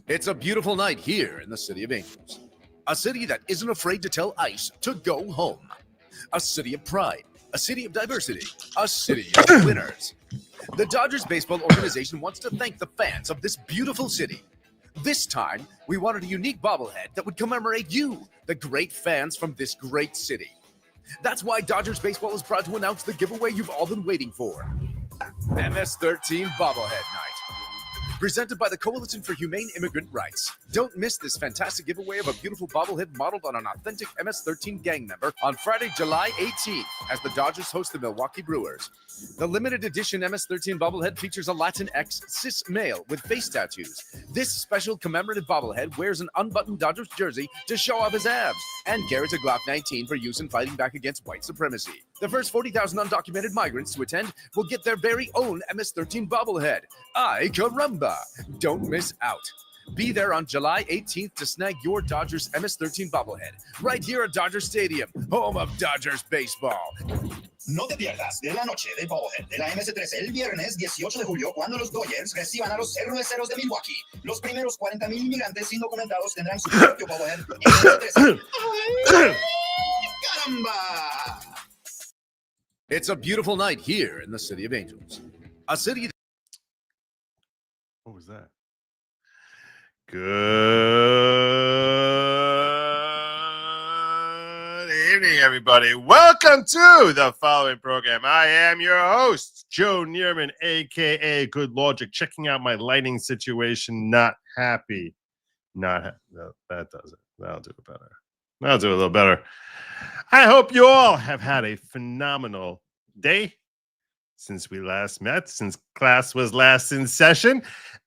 It's a beautiful night here in the City of Angels. A city that isn't afraid to tell ICE to go home. A city of pride. A city of diversity. A city of winners. The Dodgers baseball organization wants to thank the fans of this beautiful city. This time, we wanted a unique bobblehead that would commemorate you, the great fans from this great city. That's why Dodgers baseball is proud to announce the giveaway you've all been waiting for. MS-13 Bobblehead Night. Presented by the Coalition for Humane Immigrant Rights. Don't miss this fantastic giveaway of a beautiful bobblehead modeled on an authentic MS-13 gang member on Friday, July 18th, as the Dodgers host the Milwaukee Brewers. The limited edition MS-13 bobblehead features a Latinx cis male with face tattoos. This special commemorative bobblehead wears an unbuttoned Dodgers jersey to show off his abs and carries a Glock 19 for use in fighting back against white supremacy. The first 40,000 undocumented migrants to attend will get their very own MS-13 bobblehead. Ay caramba! Don't miss out. Be there on July 18th to snag your Dodgers MS-13 bobblehead right here at Dodger Stadium, home of Dodgers baseball. No te pierdas de la noche de bobblehead de la MS-13 el viernes 18 de julio cuando los Dodgers reciban a los cerveceros de Milwaukee. Los primeros 40,000 inmigrantes indocumentados tendrán su propio bobblehead MS-13. ¡Ay, caramba! It's a beautiful night here in the City of Angels. A city. What was that? Good evening, everybody. Welcome to the following program. I am your host, Joe Neerman, a.k.a. Good Lawgic. Checking out my lighting situation. Not happy. No, that does it. That'll do it better. That'll do it a little better. I hope you all have had a phenomenal day since we last met, since class was last in session.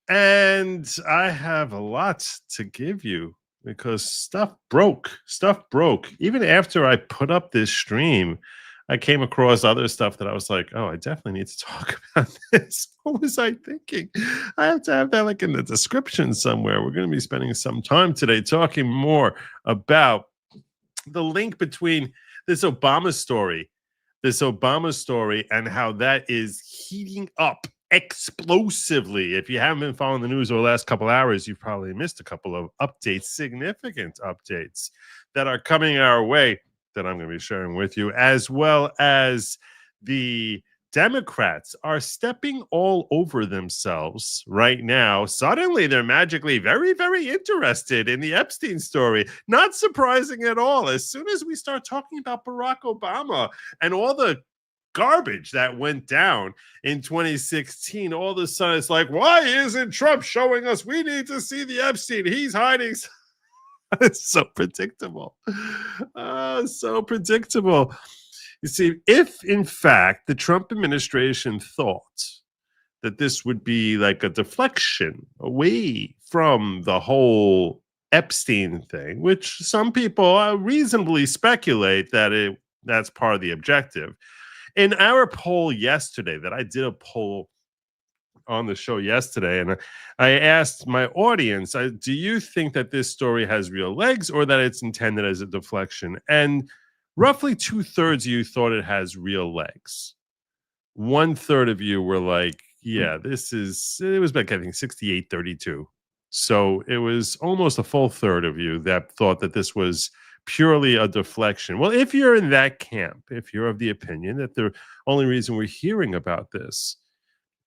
And I have a lot to give you because stuff broke. Even after I put up this stream, I came across other stuff that I was like, oh, I definitely need to talk about this. What was I thinking? I have to have that like in the description somewhere. We're going to be spending some time today talking more about the link between this Obama story and how that is heating up explosively. If you haven't been following the news over the last couple hours, you've probably missed a couple of updates, significant updates that are coming our way that I'm going to be sharing with you, as well as the Democrats are stepping all over themselves right now. Suddenly, they're magically very, very interested in the Epstein story. Not surprising at all. As soon as we start talking about Barack Obama and all the garbage that went down in 2016, all of a sudden it's like, why isn't Trump showing us? We need to see the Epstein. He's hiding. It's so predictable. So predictable. You see, if in fact the Trump administration thought that this would be like a deflection away from the whole Epstein thing, which some people reasonably speculate that that's part of the objective. In our poll yesterday, that I did a poll on the show yesterday, and I asked my audience, do you think that this story has real legs or that it's intended as a deflection? And roughly 2/3 of you thought it has real legs. 1/3 of you were like, yeah, it was like, I think 68-32. So it was almost a full third of you that thought that this was purely a deflection. Well, if you're in that camp, if you're of the opinion that the only reason we're hearing about this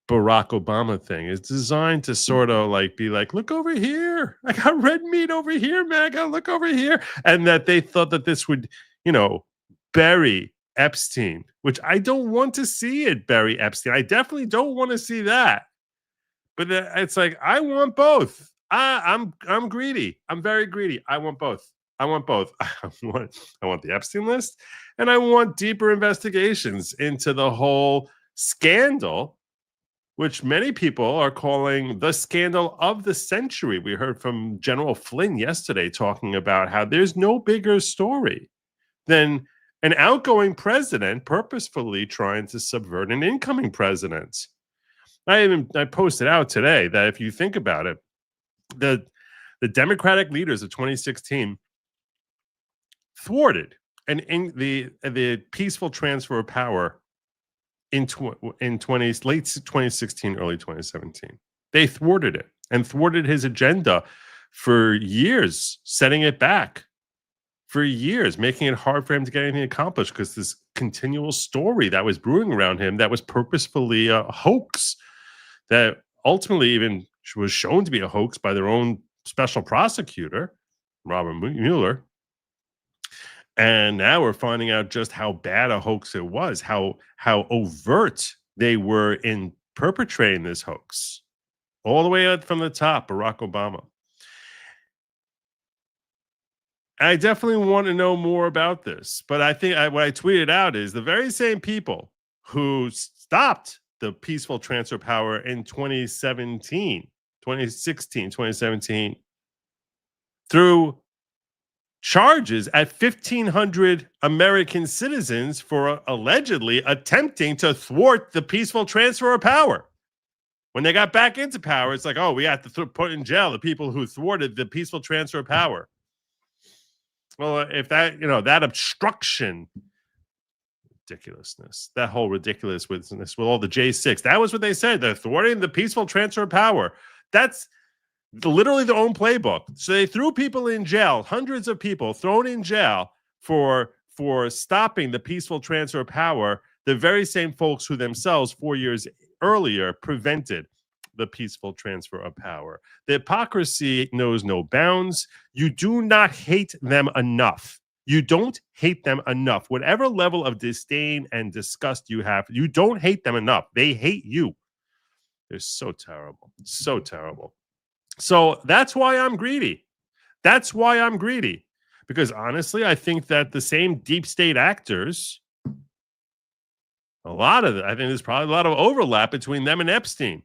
Barack Obama thing is designed to sort of like be like, look over here, I got red meat over here, MAGA, look over here, and that they thought that this would, bury Epstein, which I don't want to see it bury Epstein. I definitely don't want to see that. But it's like, I want both. I'm greedy. I'm very greedy. I want both. I want the Epstein list, and I want deeper investigations into the whole scandal, which many people are calling the scandal of the century. We heard from General Flynn yesterday talking about how there's no bigger story than an outgoing president purposefully trying to subvert an incoming president. I posted out today that if you think about it, the Democratic leaders of 2016 thwarted the peaceful transfer of power in late 2016, early 2017. They thwarted it and thwarted his agenda for years, setting it back for years, making it hard for him to get anything accomplished because this continual story that was brewing around him that was purposefully a hoax, that ultimately even was shown to be a hoax by their own special prosecutor, Robert Mueller. And now we're finding out just how bad a hoax it was, how overt they were in perpetrating this hoax, all the way up from the top, Barack Obama. I definitely want to know more about this, but I think what I tweeted out is the very same people who stopped the peaceful transfer of power in 2016, 2017, through charges at 1,500 American citizens for allegedly attempting to thwart the peaceful transfer of power. When they got back into power, it's like, oh, we have to put in jail the people who thwarted the peaceful transfer of power. Well, if that, that obstruction, ridiculousness, that whole ridiculousness with all the J6, that was what they said. They're thwarting the peaceful transfer of power. That's literally their own playbook. So they threw people in jail, hundreds of people thrown in jail for stopping the peaceful transfer of power, the very same folks who themselves 4 years earlier prevented the peaceful transfer of power. The hypocrisy knows no bounds. You do not hate them enough. You don't hate them enough. Whatever level of disdain and disgust you have, you don't hate them enough. They hate you. They're so terrible. So terrible. So that's why I'm greedy. That's why I'm greedy. Because honestly, I think that the same deep state actors, I think there's probably a lot of overlap between them and Epstein.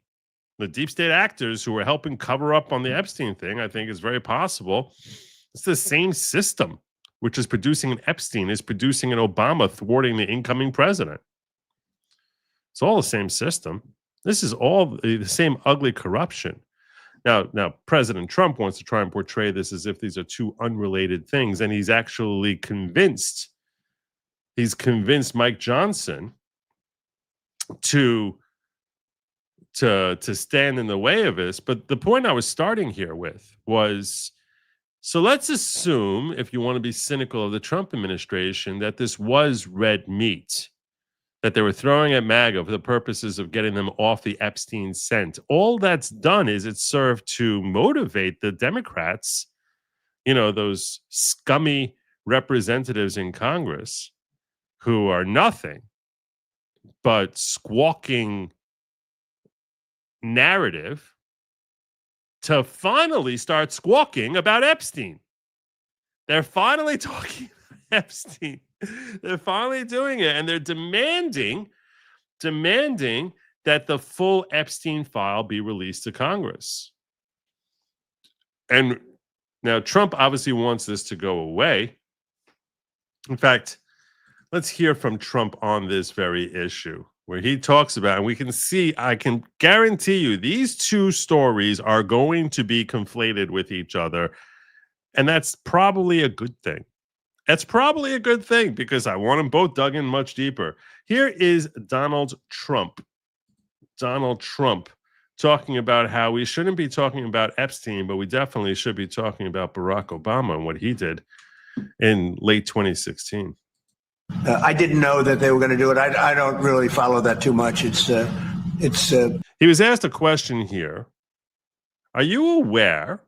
The deep state actors who were helping cover up on the Epstein thing, I think is very possible. It's the same system, which is producing an Epstein, is producing an Obama thwarting the incoming president. It's all the same system. This is all the same ugly corruption. Now, President Trump wants to try and portray this as if these are two unrelated things, and he's actually convinced. He's convinced Mike Johnson to stand in the way of this. But the point I was starting here with was, so let's assume, if you want to be cynical of the Trump administration, that this was red meat, that they were throwing at MAGA for the purposes of getting them off the Epstein scent. All that's done is it served to motivate the Democrats, those scummy representatives in Congress who are nothing but squawking narrative, to finally start squawking about Epstein. They're finally talking about Epstein. They're finally doing it, and they're demanding that the full Epstein file be released to Congress. And now Trump obviously wants this to go away. In fact, let's hear from Trump on this very issue, where he talks about, and we can see, I can guarantee you, these two stories are going to be conflated with each other. And that's probably a good thing. That's probably a good thing, because I want them both dug in much deeper. Here is Donald Trump. Donald Trump talking about how we shouldn't be talking about Epstein, but we definitely should be talking about Barack Obama and what he did in late 2016. I didn't know that they were going to do it. I don't really follow that too much. He was asked a question here. Are you aware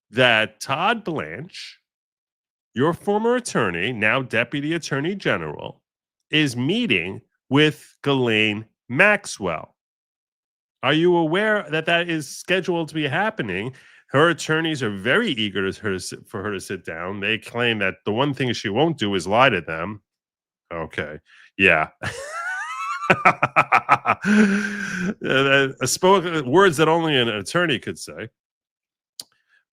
that Todd Blanche, your former attorney, now Deputy Attorney General, is meeting with Ghislaine Maxwell? Are you aware that that is scheduled to be happening? Her attorneys are very eager for her to sit down. They claim that the one thing she won't do is lie to them. Okay. Yeah. Words that only an attorney could say.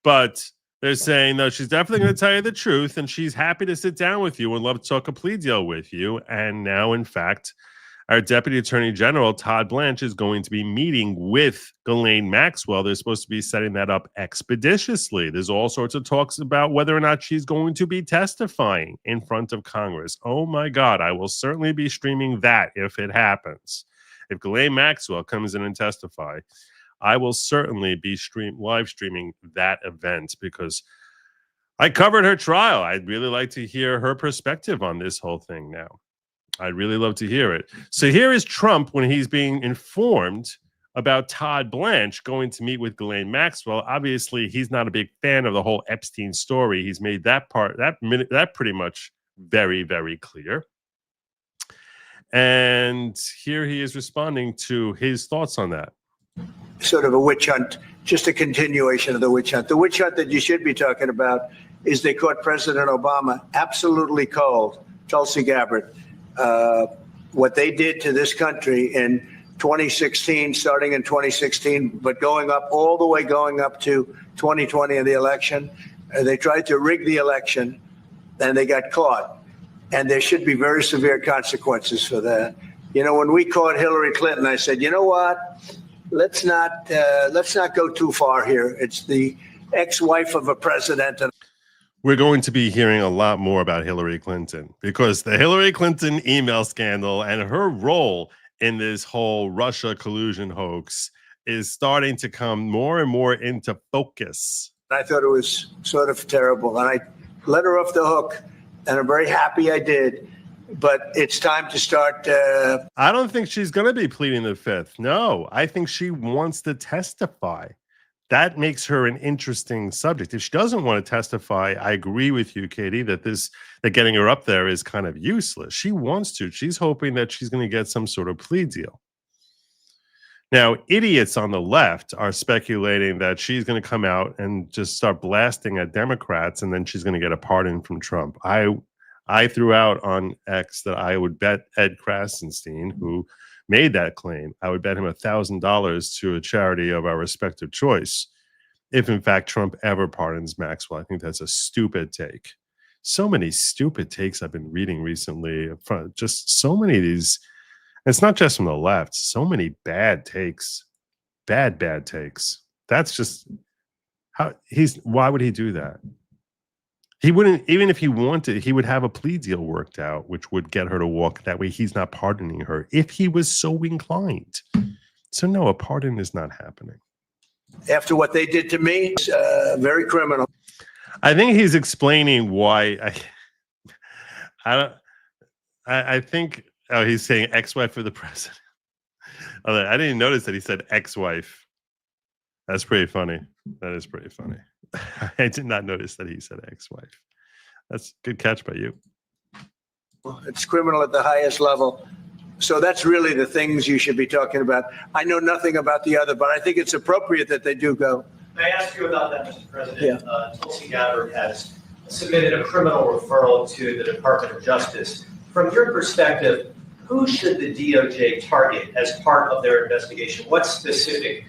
But they're saying, no, she's definitely going to tell you the truth, and she's happy to sit down with you and love to talk a plea deal with you. And now, in fact, Our Deputy Attorney General, Todd Blanche, is going to be meeting with Ghislaine Maxwell. They're supposed to be setting that up expeditiously. There's all sorts of talks about whether or not she's going to be testifying in front of Congress. Oh my God, I will certainly be streaming that if it happens. If Ghislaine Maxwell comes in and testify, I will certainly be live streaming that event because I covered her trial. I'd really like to hear her perspective on this whole thing now. I'd really love to hear it. So here is Trump when he's being informed about Todd Blanche going to meet with Ghislaine Maxwell. Obviously, he's not a big fan of the whole Epstein story. He's made that part, that pretty much very, very clear. And here he is responding to his thoughts on that. Sort of a witch hunt, just a continuation of the witch hunt. The witch hunt that you should be talking about is they caught President Obama absolutely cold, Tulsi Gabbard. What they did to this country in 2016, starting in 2016, but going up all the way going up to 2020 in the election. They tried to rig the election and they got caught. And there should be very severe consequences for that. You know, when we caught Hillary Clinton, I said, you know what? Let's not go too far here. It's the ex-wife of a president. We're going to be hearing a lot more about Hillary Clinton because the Hillary Clinton email scandal and her role in this whole Russia collusion hoax is starting to come more and more into focus. I thought it was sort of terrible, and I let her off the hook, and I'm very happy I did. But it's time to start. I don't think she's going to be pleading the fifth. No, I think she wants to testify. That makes her an interesting subject. If she doesn't want to testify, I agree with you, Katie, that getting her up there is kind of useless. She wants to. She's hoping that she's going to get some sort of plea deal. Now, idiots on the left are speculating that she's going to come out and just start blasting at Democrats, and then she's going to get a pardon from Trump. I threw out on X that I would bet Ed Krasenstein, who made that claim, I would bet him $1,000 to a charity of our respective choice if, in fact, Trump ever pardons Maxwell. I think that's a stupid take. So many stupid takes I've been reading recently. Just so many of these. It's not just from the left. So many bad takes. Bad takes. That's just how why would he do that? He wouldn't, even if he wanted, he would have a plea deal worked out, which would get her to walk. That way he's not pardoning her if he was so inclined. So no, a pardon is not happening. After what they did to me, it's very criminal. I think he's explaining why. I think, he's saying ex-wife of the president. I didn't even notice that he said ex-wife. That's pretty funny. That is pretty funny. I did not notice that he said ex-wife. That's a good catch by you. It's criminal at the highest level. So that's really the things you should be talking about. I know nothing about the other, but I think it's appropriate that they do go. May I ask you about that, Mr. President? Yeah. Tulsi Gabbard has submitted a criminal referral to the Department of Justice. From your perspective, who should the DOJ target as part of their investigation? What specific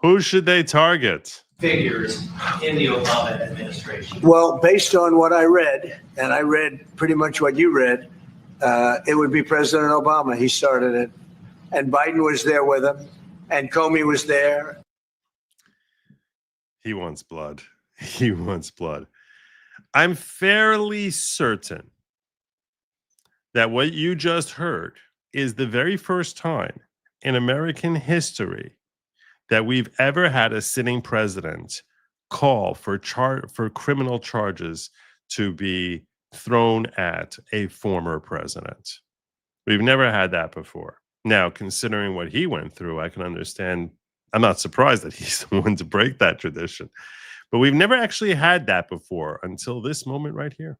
who should they target? Figures in the Obama administration? Well, based on what I read, and I read pretty much what you read, it would be President Obama. He started it. And Biden was there with him. And Comey was there. He wants blood. He wants blood. I'm fairly certain that what you just heard is the very first time in American history that we've ever had a sitting president call for criminal charges to be thrown at a former president. We've never had that before. Now, considering what he went through, I can understand. I'm not surprised that he's the one to break that tradition. But we've never actually had that before until this moment right here.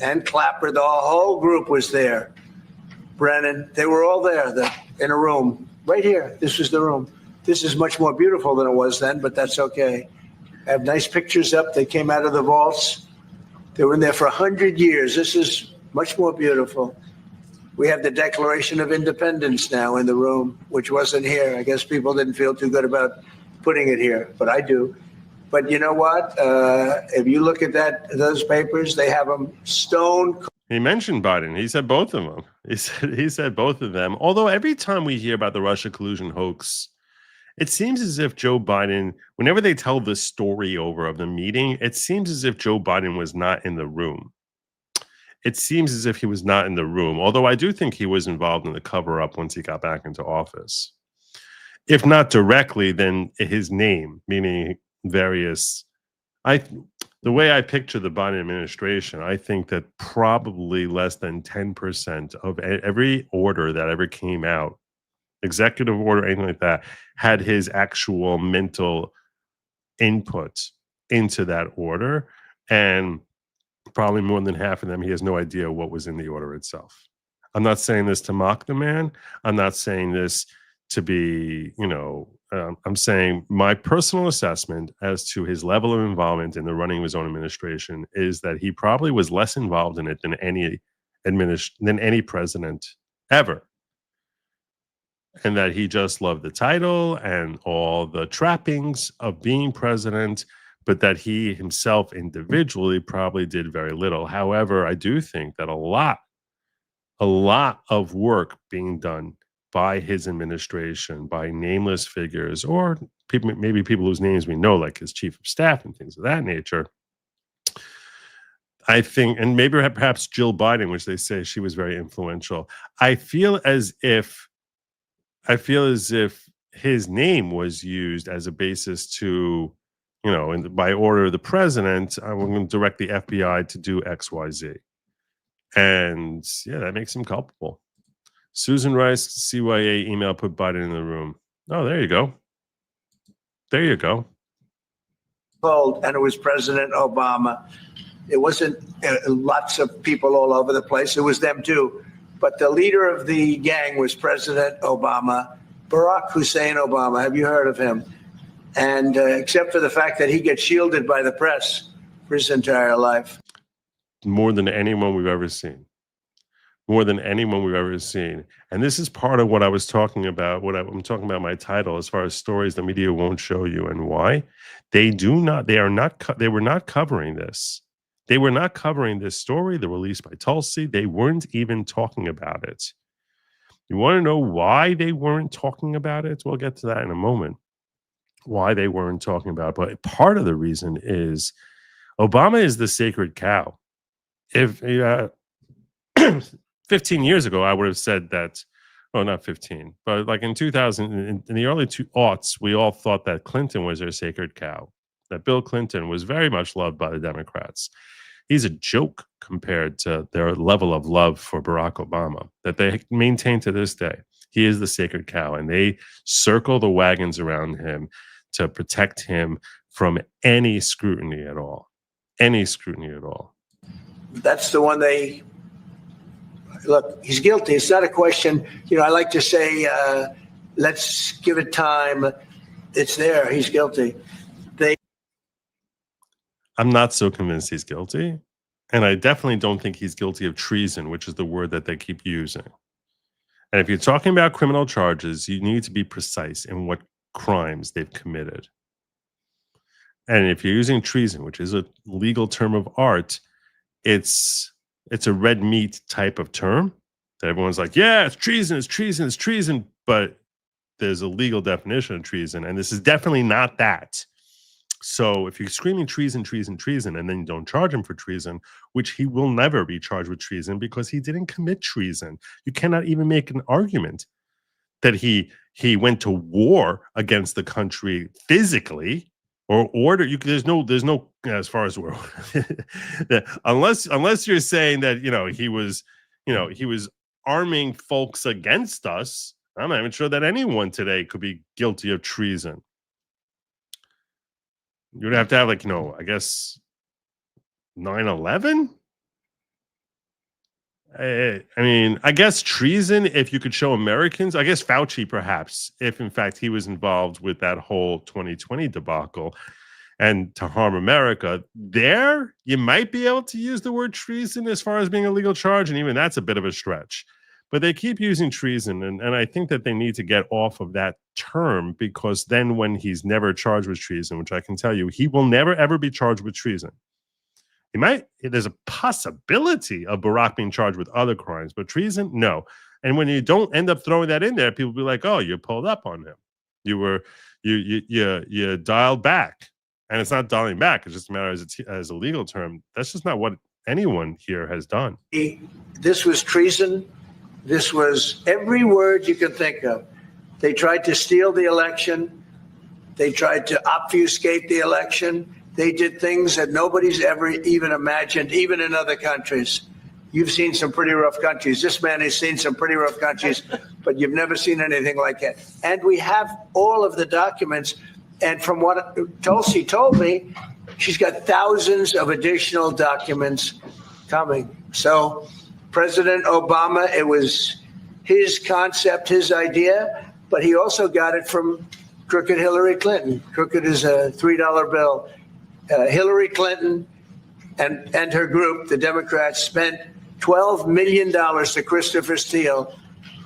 And Clapper, the whole group was there. Brennan, they were all there in a room right here. This was the room. This is much more beautiful than it was then, but that's okay. I have nice pictures up. They came out of the vaults. They were in there for 100 years. This is much more beautiful. We have the Declaration of Independence now in the room, which wasn't here. I guess people didn't feel too good about putting it here, but I do. But you know what? If you look at those papers, they have them stone. He mentioned Biden. He said both of them. He said both of them. Although every time we hear about the Russia collusion hoax, it seems as if Joe Biden, whenever they tell the story over of the meeting, it seems as if Joe Biden was not in the room. It seems as if he was not in the room, although I do think he was involved in the cover-up once he got back into office. If not directly, then his name, meaning various... The way I picture the Biden administration, I think that probably less than 10% of every order that ever came out, executive order, anything like that, had his actual mental input into that order. And probably more than half of them, he has no idea what was in the order itself. I'm not saying this to mock the man. I'm not saying this to be, I'm saying my personal assessment as to his level of involvement in the running of his own administration is that he probably was less involved in it than any president ever. And that he just loved the title and all the trappings of being president, but that he himself individually probably did very little. However, I do think that a lot of work being done by his administration, by nameless figures, or people, maybe people whose names we know, like his chief of staff and things of that nature. I think, and maybe perhaps Jill Biden, which they say she was very influential. I feel as if his name was used as a basis to, by order of the president, I'm going to direct the FBI to do X, Y, Z. And yeah, that makes him culpable. Susan Rice, CYA email put Biden in the room. Oh, there you go. There you go. And it was President Obama. It wasn't lots of people all over the place. It was them too. But the leader of the gang was President Obama, Barack Hussein Obama. Have you heard of him? And except for the fact that he gets shielded by the press for his entire life. More than anyone we've ever seen. More than anyone we've ever seen. And this is part of what I was talking about, I'm talking about my title, as far as stories the media won't show you and why. They were not covering this. They were not covering this story, the release by Tulsi. They weren't even talking about it. You want to know why they weren't talking about it? We'll get to that in a moment. Why they weren't talking about it. But part of the reason is Obama is the sacred cow. If 15 years ago, I would have said that, well, not 15, but like in 2000, in the early aughts, we all thought that Clinton was their sacred cow, that Bill Clinton was very much loved by the Democrats. He's a joke compared to their level of love for Barack Obama that they maintain to this day. He is the sacred cow, and they circle the wagons around him to protect him from any scrutiny at all. Any scrutiny at all. That's the one look, he's guilty. It's not a question. I like to say, let's give it time. It's there. He's guilty. I'm not so convinced he's guilty. And I definitely don't think he's guilty of treason, which is the word that they keep using. And if you're talking about criminal charges, you need to be precise in what crimes they've committed. And if you're using treason, which is a legal term of art, it's a red meat type of term that everyone's like, yeah, it's treason, it's treason, it's treason. But there's a legal definition of treason, and this is definitely not that. So if you're screaming treason, treason, treason, and then you don't charge him for treason, which he will never be charged with treason because he didn't commit treason. You cannot even make an argument that he went to war against the country physically or order. There's no as far as we're unless you're saying that he was arming folks against us. I'm not even sure that anyone today could be guilty of treason. You would have to have I guess 9/11. I mean, I guess treason, if you could show Americans, I guess Fauci perhaps, if in fact he was involved with that whole 2020 debacle and to harm America, there you might be able to use the word treason as far as being a legal charge, and even that's a bit of a stretch. But they keep using treason, and I think that they need to get off of that term, because then when he's never charged with treason, which I can tell you, he will never, ever be charged with treason. There's a possibility of Barack being charged with other crimes, but treason, no. And when you don't end up throwing that in there, people be like, "Oh, you pulled up on him. You dialed back." And it's not dialing back. It's just a matter as a legal term. That's just not what anyone here has done. This was treason. This was every word you can think of. They tried to steal the election. They tried to obfuscate the election. They did things that nobody's ever even imagined, even in other countries. You've seen some pretty rough countries. This man has seen some pretty rough countries, but you've never seen anything like that. And we have all of the documents. And from what Tulsi told me, she's got thousands of additional documents coming. So President Obama, it was his concept, his idea, but he also got it from crooked Hillary Clinton. Crooked is a $3 bill. Hillary Clinton and her group, the Democrats, spent $12 million to Christopher Steele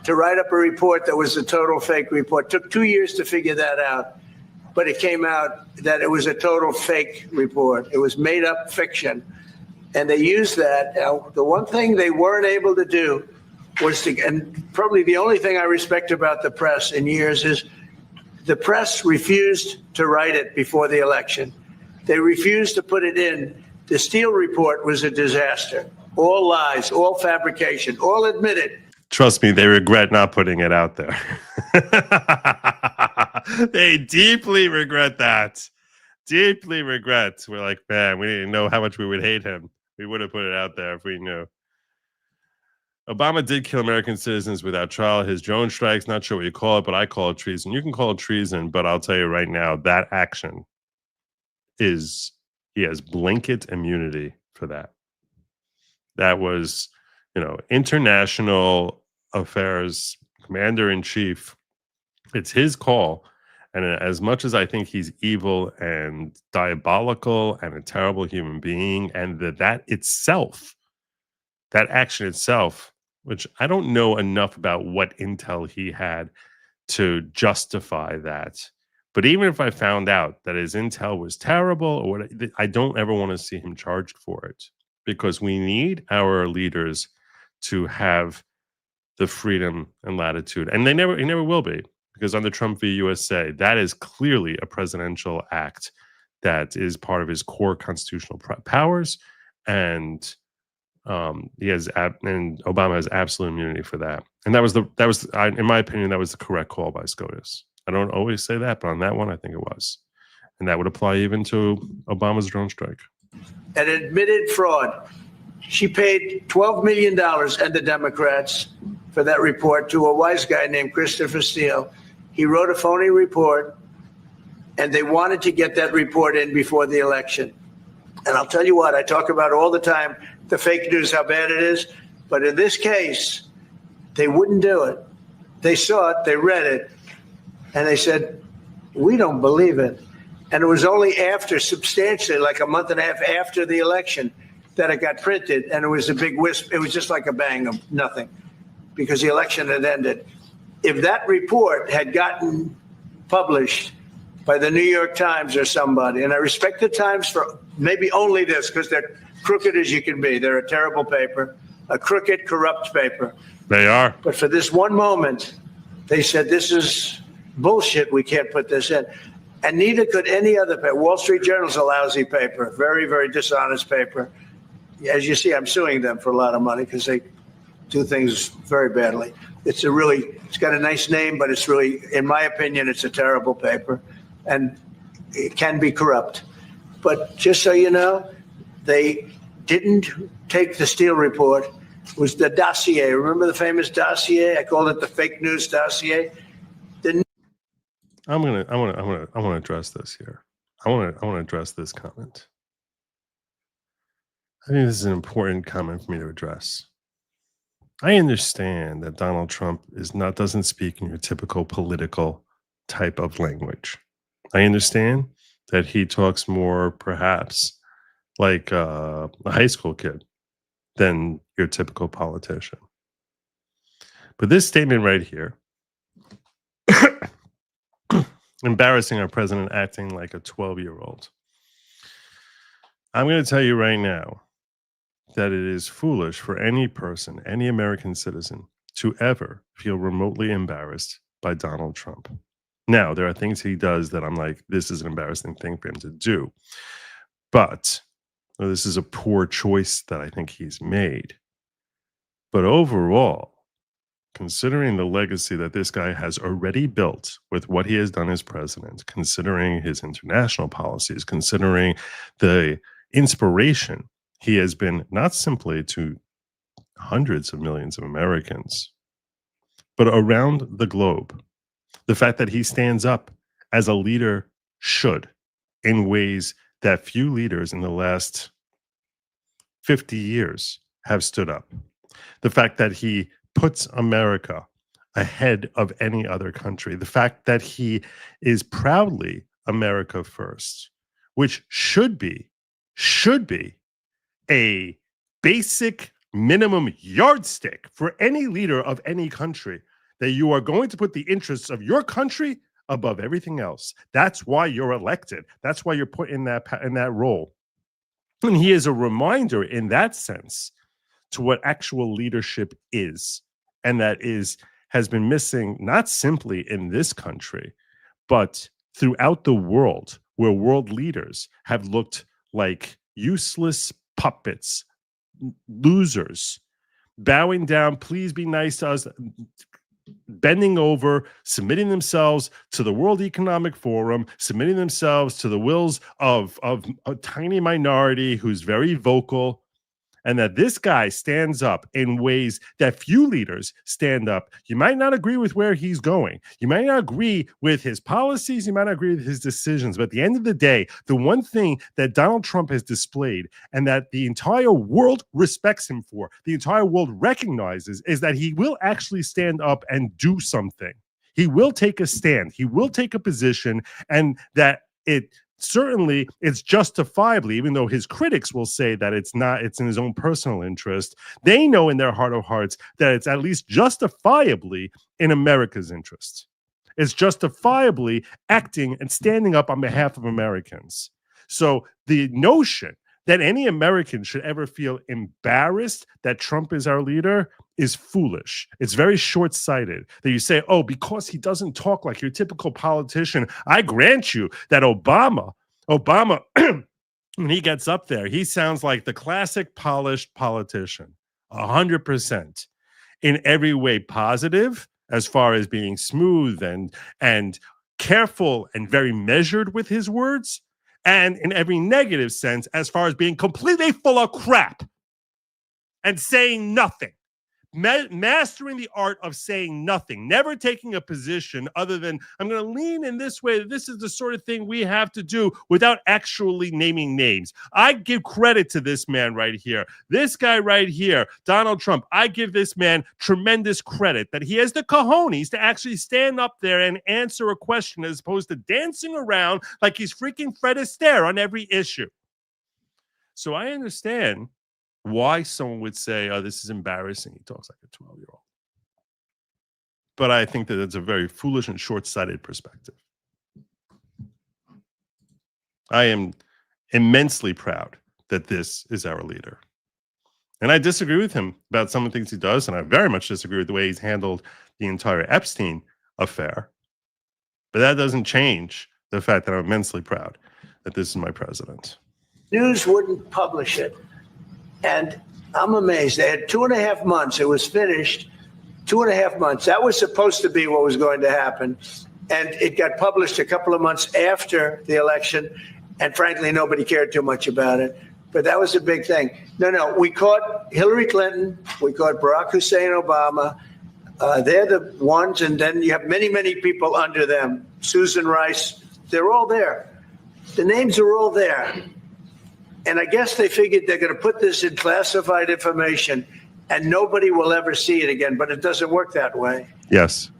to write up a report that was a total fake report. Took 2 years to figure that out, but it came out that it was a total fake report. It was made up fiction. And they used that. Now, the one thing they weren't able to do was to, and probably the only thing I respect about the press in years is the press refused to write it before the election. They refused to put it in. The Steele report was a disaster. All lies, all fabrication, all admitted. Trust me, they regret not putting it out there. They deeply regret that. Deeply regret. We're like, man, we didn't know how much we would hate him. We would have put it out there if we knew. Obama did kill American citizens without trial. His drone strikes, not sure what you call it, but I call it treason. You can call it treason, but I'll tell you right now, that action is, he has blanket immunity for that. That was, international affairs commander-in-chief. It's his call. And as much as I think he's evil and diabolical and a terrible human being, and that itself, that action itself, which I don't know enough about what intel he had to justify that. But even if I found out that his intel was terrible or what, I don't ever want to see him charged for it, because we need our leaders to have the freedom and latitude. And it never will be. Because under Trump v. USA, that is clearly a presidential act that is part of his core constitutional powers, and Obama has absolute immunity for that. And that was in my opinion, that was the correct call by SCOTUS. I don't always say that, but on that one, I think it was, and that would apply even to Obama's drone strike. An admitted fraud. She paid $12 million and the Democrats for that report to a wise guy named Christopher Steele. He wrote a phony report, and they wanted to get that report in before the election. And I'll tell you what, I talk about all the time, the fake news, how bad it is. But in this case, they wouldn't do it. They saw it, they read it, and they said, we don't believe it. And it was only after, substantially, like a month and a half after the election, that it got printed, and it was a big wisp. It was just like a bang of nothing, because the election had ended. If that report had gotten published by the New York Times or somebody, and I respect the Times for maybe only this, because they're crooked as you can be. They're a terrible paper, a crooked, corrupt paper. They are. But for this one moment, they said, this is bullshit. We can't put this in. And neither could any other paper. Wall Street Journal's a lousy paper, very, very dishonest paper. As you see, I'm suing them for a lot of money because they do things very badly. It's got a nice name, but it's really, in my opinion, it's a terrible paper, and it can be corrupt. But just so you know, they didn't take the Steele report. It was the Dossier. Remember the famous Dossier? I called it the fake news Dossier. I want to address this here. I want to address this comment. I think this is an important comment for me to address. I understand that Donald Trump doesn't speak in your typical political type of language. I understand that he talks more, perhaps, like a high school kid than your typical politician. But this statement right here, embarrassing our president, acting like a 12-year-old. I'm going to tell you right now that it is foolish for any person, any American citizen, to ever feel remotely embarrassed by Donald Trump. Now, there are things he does that I'm like, this is an embarrassing thing for him to do. But this is a poor choice that I think he's made. But overall, considering the legacy that this guy has already built with what he has done as president, considering his international policies, considering the inspiration he has been not simply to hundreds of millions of Americans, but around the globe, the fact that he stands up as a leader should in ways that few leaders in the last 50 years have stood up. The fact that he puts America ahead of any other country. The fact that he is proudly America first, which should be a basic minimum yardstick for any leader of any country, that you are going to put the interests of your country above everything else. That's why you're elected. That's why you're put in that role. And he is a reminder in that sense to what actual leadership is. And that has been missing not simply in this country, but throughout the world, where world leaders have looked like useless puppets, losers, bowing down, please be nice to us, bending over, submitting themselves to the World Economic Forum, submitting themselves to the wills of a tiny minority who's very vocal. And that this guy stands up in ways that few leaders stand up. You might not agree with where he's going. You might not agree with his policies. You might not agree with his decisions. But at the end of the day, the one thing that Donald Trump has displayed and that the entire world respects him for, the entire world recognizes, is that he will actually stand up and do something. He will take a stand. He will take a position, and that certainly it's justifiably, even though his critics will say that it's not, it's in his own personal interest. They know in their heart of hearts that it's at least justifiably in America's interest. It's justifiably acting and standing up on behalf of Americans. So the notion that any American should ever feel embarrassed that Trump is our leader is foolish. It's very short-sighted that you say, oh, because he doesn't talk like your typical politician, I grant you that Obama, when he gets up there, he sounds like the classic polished politician, 100%, in every way positive, as far as being smooth and careful and very measured with his words, and in every negative sense, as far as being completely full of crap and saying nothing. Mastering the art of saying nothing, never taking a position other than, I'm going to lean in this way. This is the sort of thing we have to do, without actually naming names. I give credit to this man right here. This guy right here, Donald Trump, I give this man tremendous credit that he has the cojones to actually stand up there and answer a question as opposed to dancing around like he's freaking Fred Astaire on every issue. So I understand why someone would say, oh, this is embarrassing. He talks like a 12-year-old. But I think that it's a very foolish and short-sighted perspective. I am immensely proud that this is our leader. And I disagree with him about some of the things he does, and I very much disagree with the way he's handled the entire Epstein affair. But that doesn't change the fact that I'm immensely proud that this is my president. News wouldn't publish it. And I'm amazed. They had 2.5 months. It was finished. 2.5 months. That was supposed to be what was going to happen. And it got published a couple of months after the election. And frankly, nobody cared too much about it. But that was a big thing. No. We caught Hillary Clinton. We caught Barack Hussein Obama. They're the ones. And then you have many, many people under them. Susan Rice. They're all there. The names are all there. And I guess they figured they're going to put this in classified information and nobody will ever see it again. But it doesn't work that way. Yes.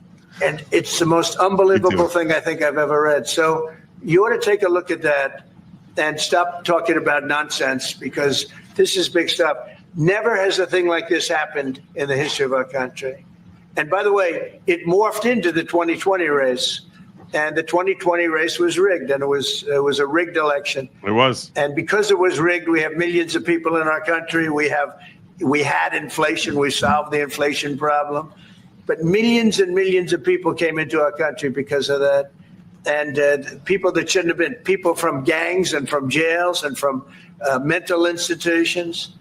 And it's the most unbelievable thing I think I've ever read. So you ought to take a look at that and stop talking about nonsense, because this is big stuff. Never has a thing like this happened in the history of our country. And by the way, it morphed into the 2020 race. And the 2020 race was rigged, and it was a rigged election. It was. And because it was rigged, we have millions of people in our country. We had inflation. We solved the inflation problem. But millions and millions of people came into our country because of that. And people that shouldn't have been, people from gangs and from jails and from mental institutions,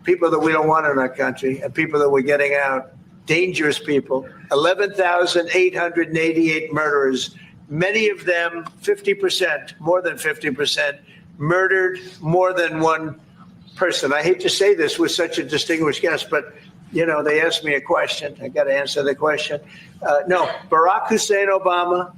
people that we don't want in our country, and people that we're getting out, dangerous people. 11,888 murderers, many of them 50%, more than 50%, murdered more than one person. I hate to say this with such a distinguished guest, but you know, they asked me a question. I got to answer the question. No, Barack Hussein Obama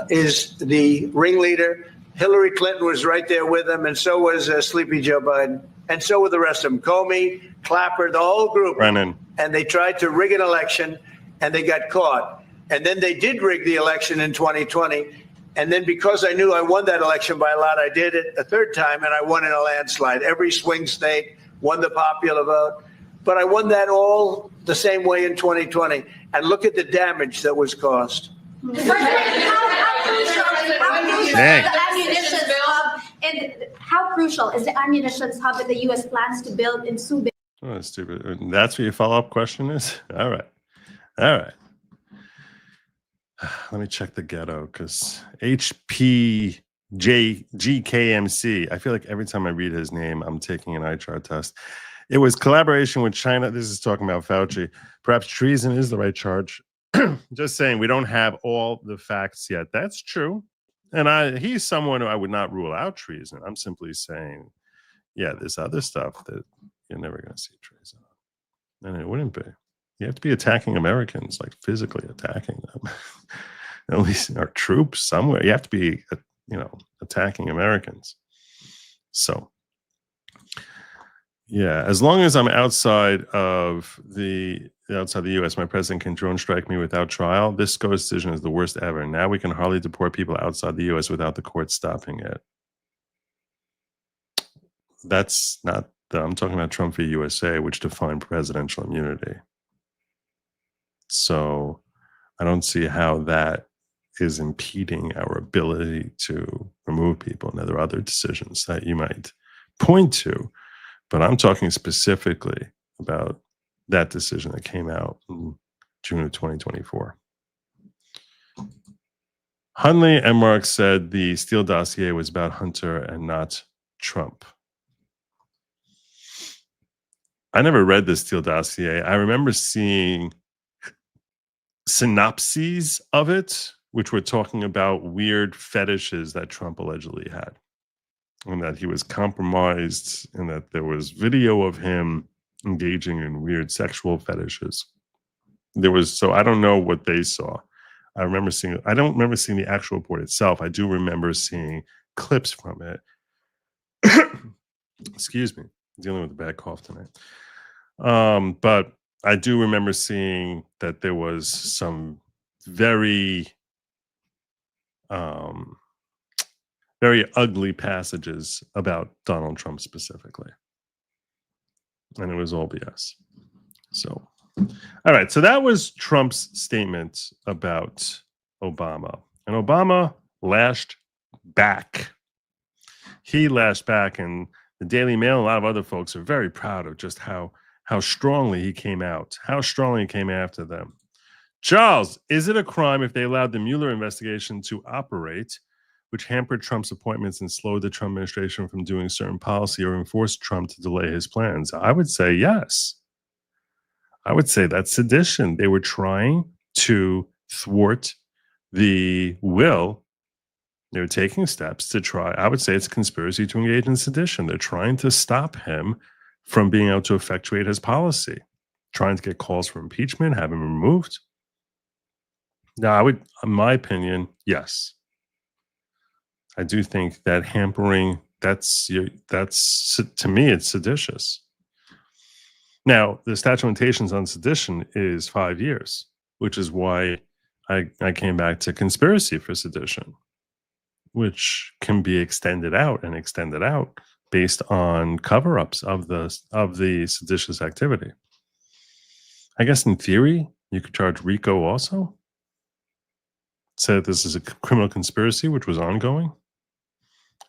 is the ringleader. Hillary Clinton was right there with him, and so was Sleepy Joe Biden, and so were the rest of them. Comey, Clapper, the whole group. Brennan. And they tried to rig an election, and they got caught. And then they did rig the election in 2020. And then because I knew I won that election by a lot, I did it a third time, and I won in a landslide. Every swing state won the popular vote. But I won that all the same way in 2020. And look at the damage that was caused. How crucial is the ammunition hub that the U.S. plans to build in Subin? Oh, that's stupid. That's what your follow-up question is? All right. All right. Let me check the ghetto, because HPGKMC, I feel like every time I read his name, I'm taking an eye chart test. It was collaboration with China. This is talking about Fauci. Perhaps treason is the right charge. Just saying, we don't have all the facts yet. That's true. And he's someone who I would not rule out treason. I'm simply saying, yeah, there's other stuff that you're never going to see treason on. And it wouldn't be. You have to be attacking Americans, like physically attacking them. At least our troops somewhere. You have to be, attacking Americans. So, yeah, as long as I'm outside the U.S., my president can drone strike me without trial. This SCO's decision is the worst ever. Now we can hardly deport people outside the U.S. without the court stopping it. That's not I'm talking about Trump v. USA, which defined presidential immunity. So I don't see how that is impeding our ability to remove people. Now, there are other decisions that you might point to, but I'm talking specifically about that decision that came out in June of 2024. Hunley and Mark said the Steele dossier was about Hunter and not Trump. I never read the Steele dossier. I remember seeing synopses of it, which were talking about weird fetishes that Trump allegedly had, and that he was compromised, and that there was video of him engaging in weird sexual fetishes. So I don't know what they saw. I don't remember seeing the actual report itself. I do remember seeing clips from it. Excuse me, I'm dealing with a bad cough tonight. But I do remember seeing that there was some very, very ugly passages about Donald Trump specifically. And it was all BS. So, all right. So that was Trump's statement about Obama. And Obama lashed back. He lashed back, and the Daily Mail and a lot of other folks are very proud of just how strongly he came out, how strongly he came after them. Charles, is it a crime if they allowed the Mueller investigation to operate, which hampered Trump's appointments and slowed the Trump administration from doing certain policy, or enforced Trump to delay his plans? I would say yes. I would say that's sedition. They were trying to thwart the will. They were taking steps to try. I would say it's a conspiracy to engage in sedition. They're trying to stop him from being able to effectuate his policy, trying to get calls for impeachment, have him removed. Now, I would, in my opinion, yes. I do think that hampering, that's to me, it's seditious. Now, the statute of limitations on sedition is 5 years, which is why I came back to conspiracy for sedition, which can be extended out based on cover-ups of the seditious activity. I guess in theory, you could charge RICO also. said this is a criminal conspiracy which was ongoing.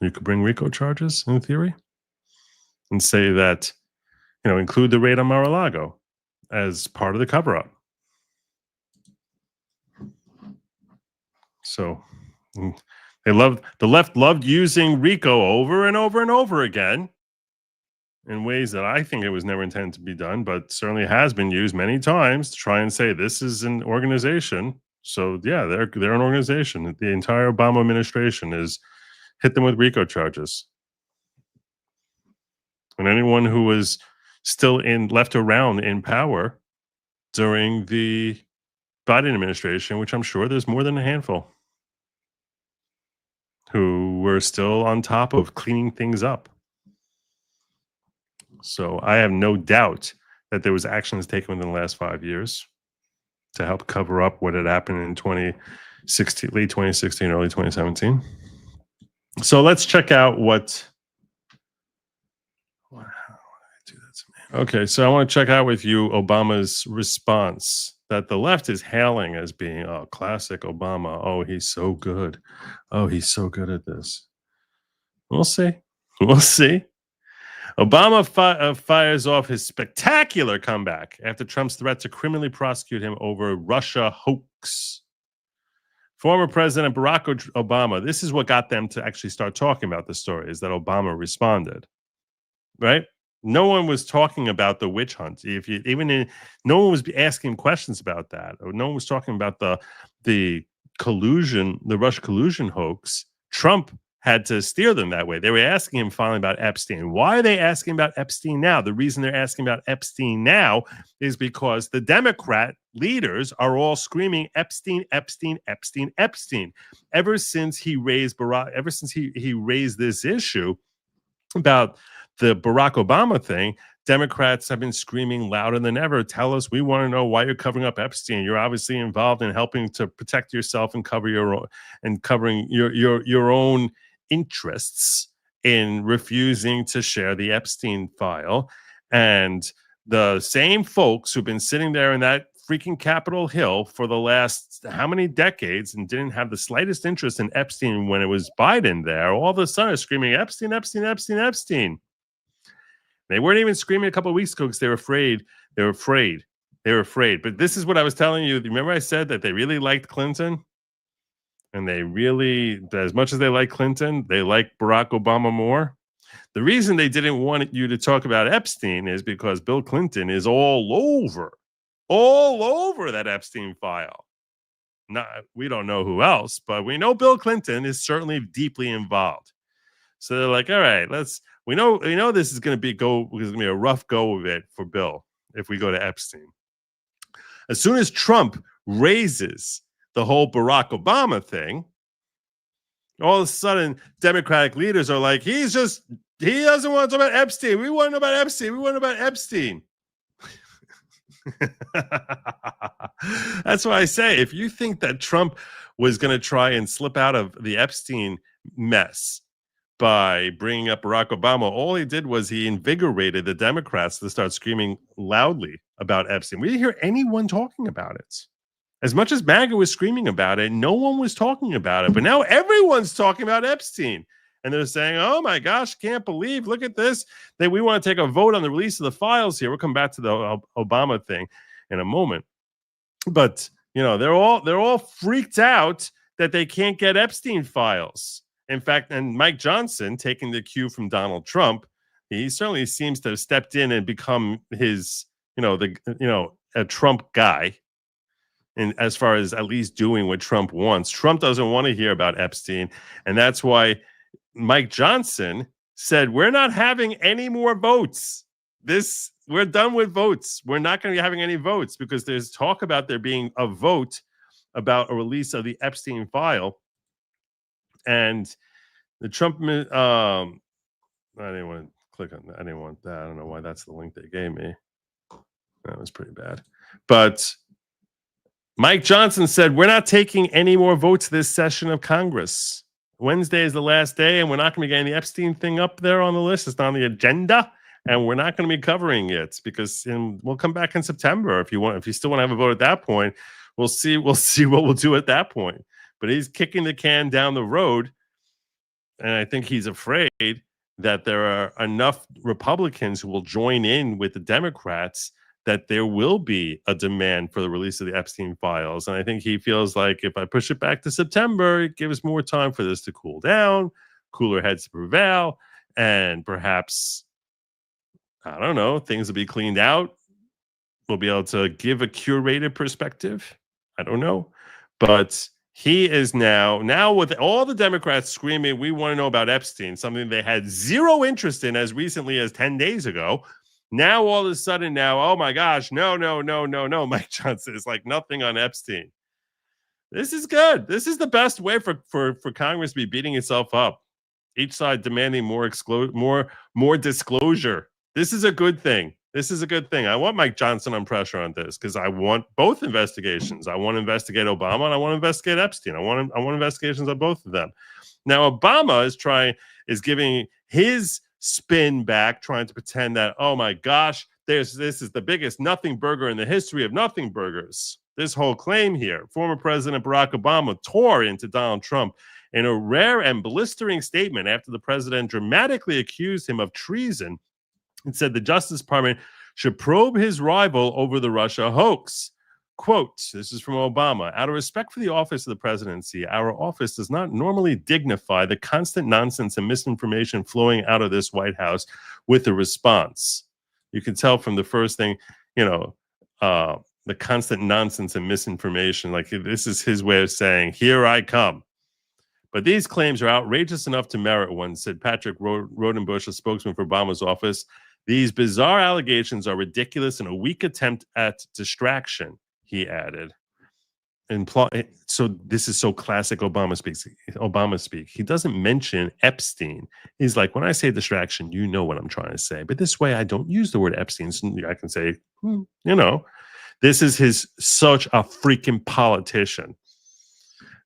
You could bring RICO charges in theory and say that, include the raid on Mar-a-Lago as part of the cover-up. So the left loved using RICO over and over and over again in ways that I think it was never intended to be done, but certainly has been used many times to try and say this is an organization. So yeah, they're an organization. The entire Obama administration is hit them with RICO charges. And anyone who was still left around in power during the Biden administration, which I'm sure there's more than a handful, who were still on top of cleaning things up. So I have no doubt that there was actions taken within the last 5 years to help cover up what had happened in 2016, late 2016, early 2017. So let's check out what. Wow, do that to me. Okay, so I want to check out with you Obama's response that the left is hailing as being, oh, classic Obama. Oh, he's so good. Oh, he's so good at this. We'll see. We'll see. Obama fires off his spectacular comeback after Trump's threat to criminally prosecute him over Russia hoax. Former President Barack Obama, this is what got them to actually start talking about the story, is that Obama responded, right? No one was talking about the witch hunt. No one was asking questions about that. Or no one was talking about the collusion, the Russia collusion hoax. Trump had to steer them that way. They were asking him finally about Epstein. Why are they asking about Epstein now? The reason they're asking about Epstein now is because the Democrat leaders are all screaming Epstein, Epstein, Epstein, Epstein. Ever since he raised he raised this issue about the Barack Obama thing, Democrats have been screaming louder than ever. Tell us, we want to know why you're covering up Epstein. You're obviously involved in helping to protect yourself and cover your own, and covering your own interests in refusing to share the Epstein file. And the same folks who've been sitting there in that freaking Capitol Hill for the last how many decades and didn't have the slightest interest in Epstein when it was Biden there, all of a sudden are screaming Epstein, Epstein, Epstein, Epstein. They weren't even screaming a couple of weeks ago because they were afraid. They were afraid. They were afraid. But this is what I was telling you. Remember I said that they really liked Clinton? And they really, as much as they like Clinton, they like Barack Obama more. The reason they didn't want you to talk about Epstein is because Bill Clinton is all over that Epstein file. We don't know who else, but we know Bill Clinton is certainly deeply involved. So they're like, all right, we know this is going to be a rough go of it for Bill if we go to Epstein. As soon as Trump raises the whole Barack Obama thing, all of a sudden Democratic leaders are like, he doesn't want to talk about Epstein. We want to know about Epstein. We want to know about Epstein. That's why I say, if you think that Trump was going to try and slip out of the Epstein mess by bringing up Barack Obama, all he did was he invigorated the Democrats to start screaming loudly about Epstein. We didn't hear anyone talking about it. As much as MAGA was screaming about it, no one was talking about it. But now everyone's talking about Epstein. And they're saying, oh my gosh, can't believe, look at this. We want to take a vote on the release of the files here. We'll come back to the Obama thing in a moment. But, they're all freaked out that they can't get Epstein files. In fact, and Mike Johnson, taking the cue from Donald Trump, he certainly seems to have stepped in and become his, a Trump guy. And as far as at least doing what Trump wants, Trump doesn't want to hear about Epstein. And that's why Mike Johnson said, we're not having any more votes. We're done with votes. We're not going to be having any votes because there's talk about there being a vote about a release of the Epstein file. And the Trump, I didn't want to click on that. I didn't want that. I don't know why that's the link they gave me. That was pretty bad. But Mike Johnson said, we're not taking any more votes this session of Congress. Wednesday is the last day, and we're not going to be getting the Epstein thing up there on the list. It's not on the agenda, and we're not going to be covering it because we'll come back in September if you still want to have a vote at that point. We'll see what we'll do at that point. but he's kicking the can down the road. And I think he's afraid that there are enough Republicans who will join in with the Democrats that there will be a demand for the release of the Epstein files. And I think he feels like if I push it back to September, it gives more time for this to cool down, cooler heads to prevail, and perhaps, I don't know, things will be cleaned out. We'll be able to give a curated perspective. I don't know. But he is now with all the Democrats screaming, we want to know about Epstein, something they had zero interest in as recently as 10 days ago. Now, all of a sudden oh my gosh, no. Mike Johnson is like nothing on Epstein. This is good. This is the best way for Congress to be beating itself up. Each side demanding more disclosure. This is a good thing. This is a good thing. I want Mike Johnson on pressure on this because I want both investigations. I want to investigate Obama and I want to investigate Epstein. I want investigations on both of them. Now, Obama is giving his spin back, trying to pretend that, oh my gosh, this is the biggest nothing burger in the history of nothing burgers. This whole claim here, former President Barack Obama tore into Donald Trump in a rare and blistering statement after the president dramatically accused him of treason and said the Justice Department should probe his rival over the Russia hoax. Quote, this is from Obama, out of respect for the office of the presidency, our office does not normally dignify the constant nonsense and misinformation flowing out of this White House with a response. You can tell from the first thing, the constant nonsense and misinformation, like this is his way of saying, here I come. But these claims are outrageous enough to merit one, said Patrick Rodenbush, a spokesman for Obama's office. These bizarre allegations are ridiculous and a weak attempt at distraction, he added. So this is so classic Obama speak. He doesn't mention Epstein. He's like, when I say distraction, you know what I'm trying to say. But this way, I don't use the word Epstein. So I can say, this is such a freaking politician.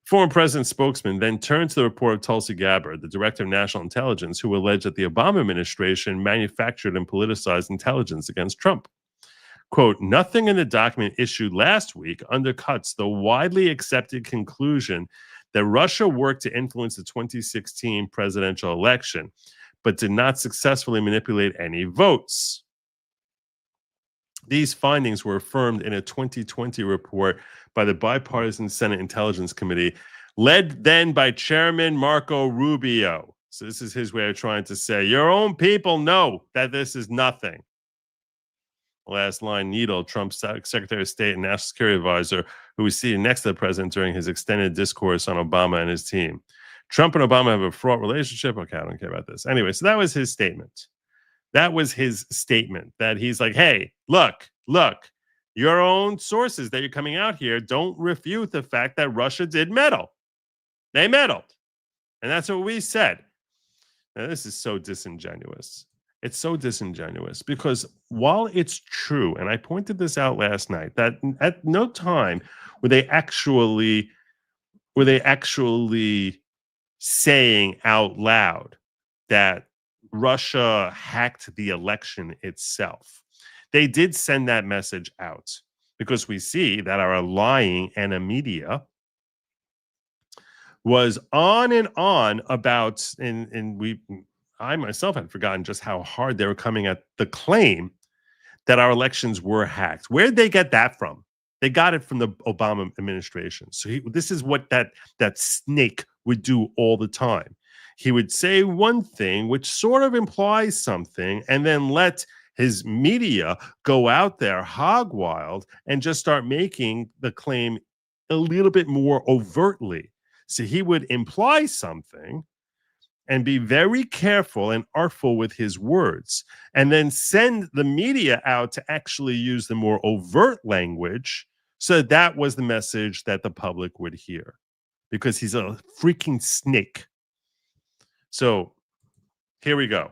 Former president spokesman then turned to the report of Tulsi Gabbard, the director of national intelligence, who alleged that the Obama administration manufactured and politicized intelligence against Trump. Quote, nothing in the document issued last week undercuts the widely accepted conclusion that Russia worked to influence the 2016 presidential election, but did not successfully manipulate any votes. These findings were affirmed in a 2020 report by the Bipartisan Senate Intelligence Committee, led then by Chairman Marco Rubio. So this is his way of trying to say, your own people know that this is nothing. Last line, Needle, Trump's Secretary of State and National Security Advisor, who was seated next to the president during his extended discourse on Obama and his team. Trump and Obama have a fraught relationship. Okay, I don't care about this. Anyway, so that was his statement. That he's like, hey, look, your own sources that you're coming out here don't refute the fact that Russia did meddle. They meddled. And that's what we said. Now, this is so disingenuous. It's so disingenuous because while it's true, and I pointed this out last night, that at no time were they actually saying out loud that Russia hacked the election itself. They did send that message out because we see that our lying and media was on and on about, I myself had forgotten just how hard they were coming at the claim that our elections were hacked. Where did they get that from? They got it from the Obama administration. So this is what that snake would do all the time. He would say one thing, which sort of implies something, and then let his media go out there hog wild and just start making the claim a little bit more overtly. So he would imply something and be very careful and artful with his words, and then send the media out to actually use the more overt language so that was the message that the public would hear, because he's a freaking snake. So here we go.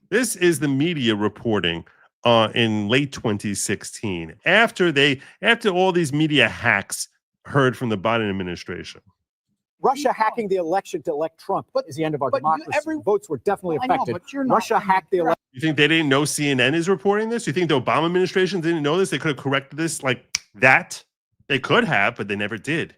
This is the media reporting in late 2016, after all these media hacks heard from the Biden administration. Russia hacking the election to elect Trump is the end of our democracy. Votes were definitely affected. Russia hacked the election. You think they didn't know CNN is reporting this? You think the Obama administration didn't know this? They could have corrected this like that? They could have, but they never did.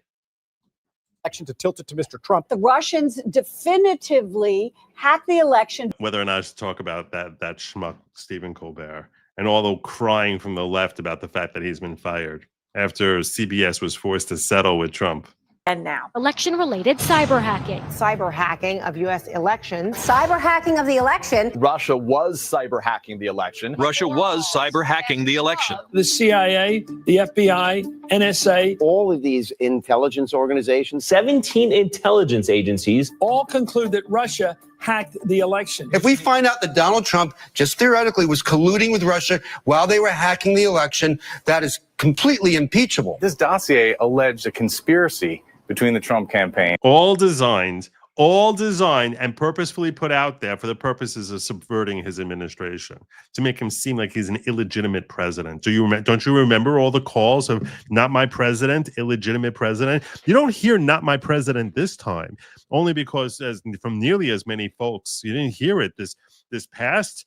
election to tilt it to Mr. Trump. The Russians definitively hacked the election. Whether or not to talk about that schmuck Stephen Colbert and all the crying from the left about the fact that he's been fired after CBS was forced to settle with Trump. And now, election-related cyber hacking. Cyber hacking of U.S. elections. Cyber hacking of the election. Russia was cyber hacking the election. Russia was cyber hacking the election. The CIA, the FBI, NSA. All of these intelligence organizations. 17 intelligence agencies. All conclude that Russia hacked the election. If we find out that Donald Trump just theoretically was colluding with Russia while they were hacking the election, that is completely impeachable. This dossier alleged a conspiracy between the Trump campaign. All designed and purposefully put out there for the purposes of subverting his administration, to make him seem like he's an illegitimate president. Don't you remember all the calls of "not my president," illegitimate president? You don't hear "not my president" this time, only because from nearly as many folks, you didn't hear it this past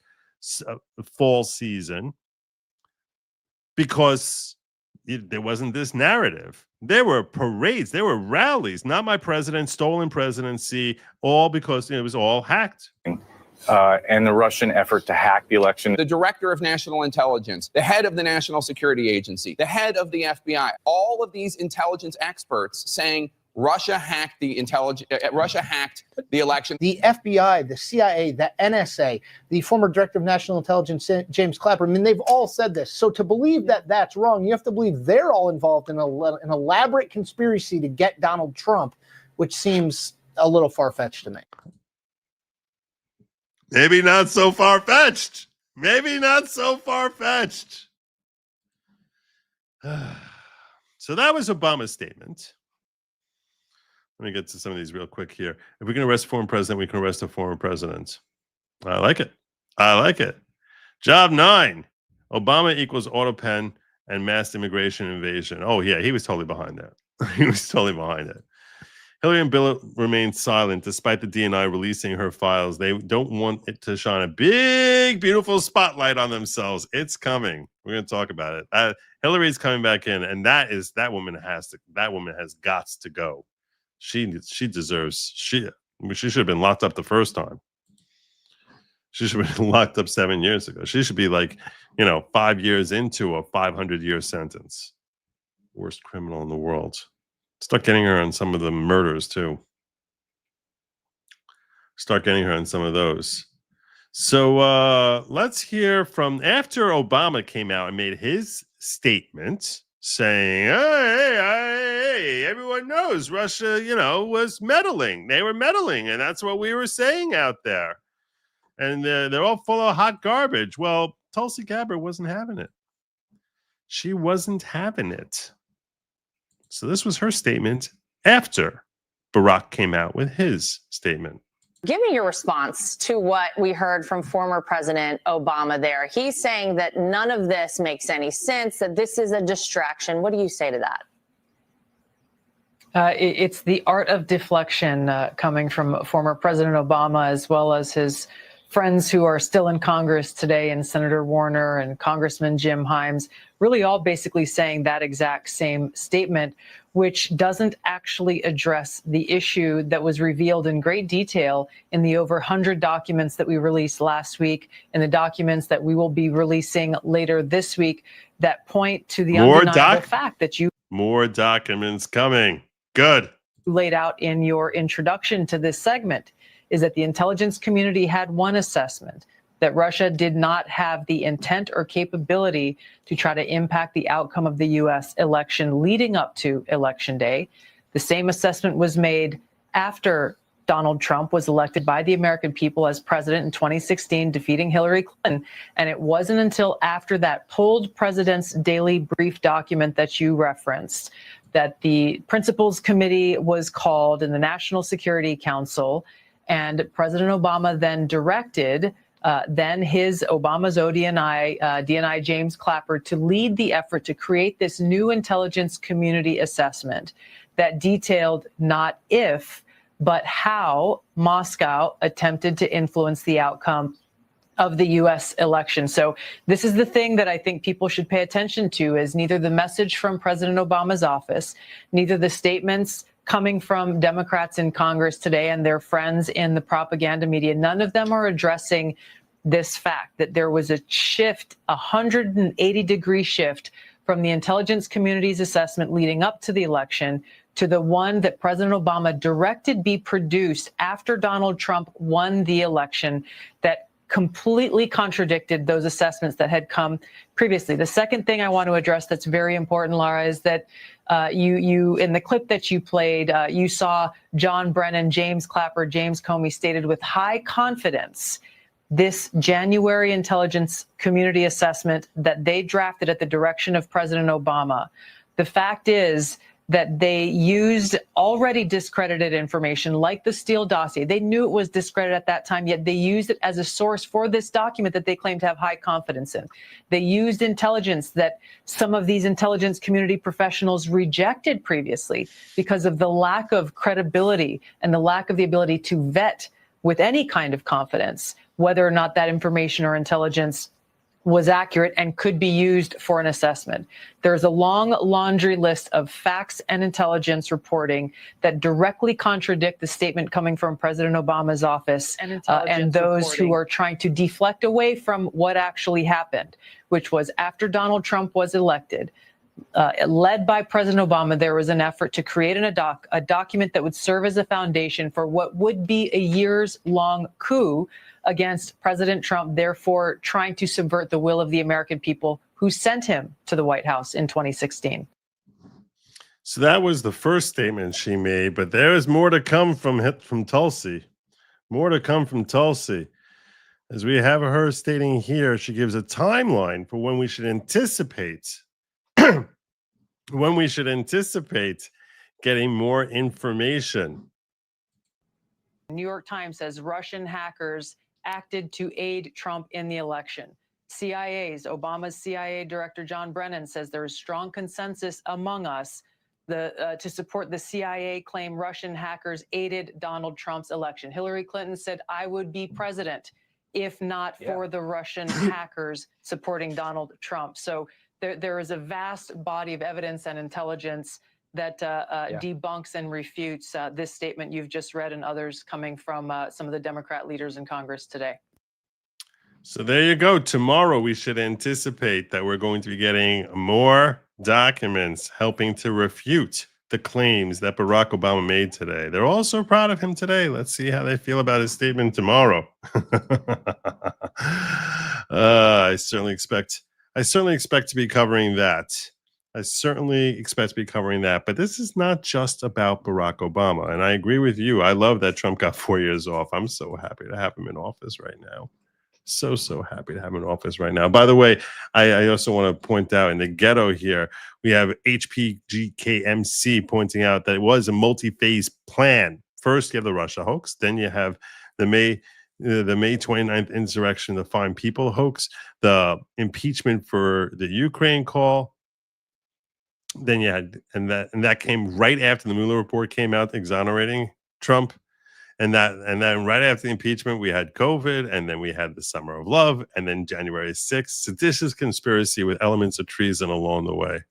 fall season, because there wasn't this narrative. There were parades, there were rallies, "not my president," stolen presidency, all because it was all hacked. And the Russian effort to hack the election. The director of national intelligence, the head of the National Security Agency, the head of the FBI, all of these intelligence experts saying Russia hacked the election. The FBI, the CIA, the NSA, the former director of national intelligence, James Clapper, I mean, they've all said this. So to believe that that's wrong, you have to believe they're all involved in an elaborate conspiracy to get Donald Trump, which seems a little far-fetched to me. Maybe not so far-fetched. Maybe not so far-fetched. So that was Obama's statement. Let me get to some of these real quick here. If we can arrest a former president, we can arrest a former president. I like it. I like it. Job 9. Obama equals autopen and mass immigration invasion. Oh, yeah, he was totally behind that. He was totally behind it. Hillary and Bill remain silent despite the DNI releasing her files. They don't want it to shine a big, beautiful spotlight on themselves. It's coming. We're going to talk about it. Hillary's coming back in, and that woman has got to go. She deserves. She should have been locked up the first time. She should have been locked up 7 years ago. She should be 5 years into a 500-year sentence. Worst criminal in the world. Start getting her on some of the murders too. Start getting her on some of those. So let's hear from after Obama came out and made his statement saying, hey, everyone knows Russia, was meddling. They were meddling, and that's what we were saying out there. And they're all full of hot garbage. Well, Tulsi Gabbard wasn't having it. She wasn't having it. So this was her statement after Barack came out with his statement. Give me your response to what we heard from former President Obama there. He's saying that none of this makes any sense, that this is a distraction. What do you say to that? It's the art of deflection coming from former President Obama, as well as his friends who are still in Congress today, and Senator Warner and Congressman Jim Himes, really all basically saying that exact same statement, which doesn't actually address the issue that was revealed in great detail in the over 100 documents that we released last week, and the documents that we will be releasing later this week that point to the undeniable fact that you... More documents coming. Good. ...laid out in your introduction to this segment, is that the intelligence community had one assessment, that Russia did not have the intent or capability to try to impact the outcome of the U.S. election leading up to Election Day. The same assessment was made after Donald Trump was elected by the American people as president in 2016, defeating Hillary Clinton. And it wasn't until after that pulled President's Daily Brief document that you referenced that the Principals Committee was called in the National Security Council. And President Obama then directed Obama's DNI James Clapper to lead the effort to create this new intelligence community assessment that detailed not if, but how Moscow attempted to influence the outcome of the U.S. election. So this is the thing that I think people should pay attention to, is neither the message from President Obama's office, neither the statements coming from Democrats in Congress today and their friends in the propaganda media. None of them are addressing this fact that there was a shift, a 180-degree shift from the intelligence community's assessment leading up to the election to the one that President Obama directed be produced after Donald Trump won the election, that completely contradicted those assessments that had come previously. The second thing I want to address that's very important, Laura, is that you in the clip that you played, you saw John Brennan, James Clapper, James Comey stated with high confidence this January intelligence community assessment that they drafted at the direction of President Obama. The fact is that they used already discredited information like the Steele dossier. They knew it was discredited at that time, yet they used it as a source for this document that they claim to have high confidence in. They used intelligence that some of these intelligence community professionals rejected previously because of the lack of credibility and the lack of the ability to vet with any kind of confidence whether or not that information or intelligence was accurate and could be used for an assessment. There's a long laundry list of facts and intelligence reporting that directly contradict the statement coming from President Obama's office and those who are trying to deflect away from what actually happened, which was after Donald Trump was elected, led by President Obama, there was an effort to create a document that would serve as a foundation for what would be a years-long coup against President Trump, therefore trying to subvert the will of the American people who sent him to the White House in 2016. So that was the first statement she made, but there is more to come from Tulsi. More to come from Tulsi. As we have her stating here, she gives a timeline for when we should anticipate getting more information. New York Times says Russian hackers acted to aid Trump in the election. Obama's CIA Director John Brennan says there is strong consensus among us to support the CIA claim Russian hackers aided Donald Trump's election. Hillary Clinton said, "I would be president if not for the Russian hackers supporting Donald Trump." So there is a vast body of evidence and intelligence that debunks and refutes this statement you've just read and others coming from some of the Democrat leaders in Congress today. So there you go. Tomorrow we should anticipate that we're going to be getting more documents helping to refute the claims that Barack Obama made today. They're all so proud of him today. Let's see how they feel about his statement tomorrow. I certainly expect to be covering that. But this is not just about Barack Obama. And I agree with you. I love that Trump got 4 years off. I'm so happy to have him in office right now. So happy to have him in office right now. By the way, I also want to point out in the ghetto here, we have HPGKMC pointing out that it was a multi-phase plan. First, you have the Russia hoax. Then you have the May 29th insurrection, the Fine People hoax, the impeachment for the Ukraine call. Then you had, and that came right after the Mueller report came out exonerating Trump. And then right after the impeachment, we had COVID, and then we had the Summer of Love, and then January 6th, seditious conspiracy with elements of treason along the way,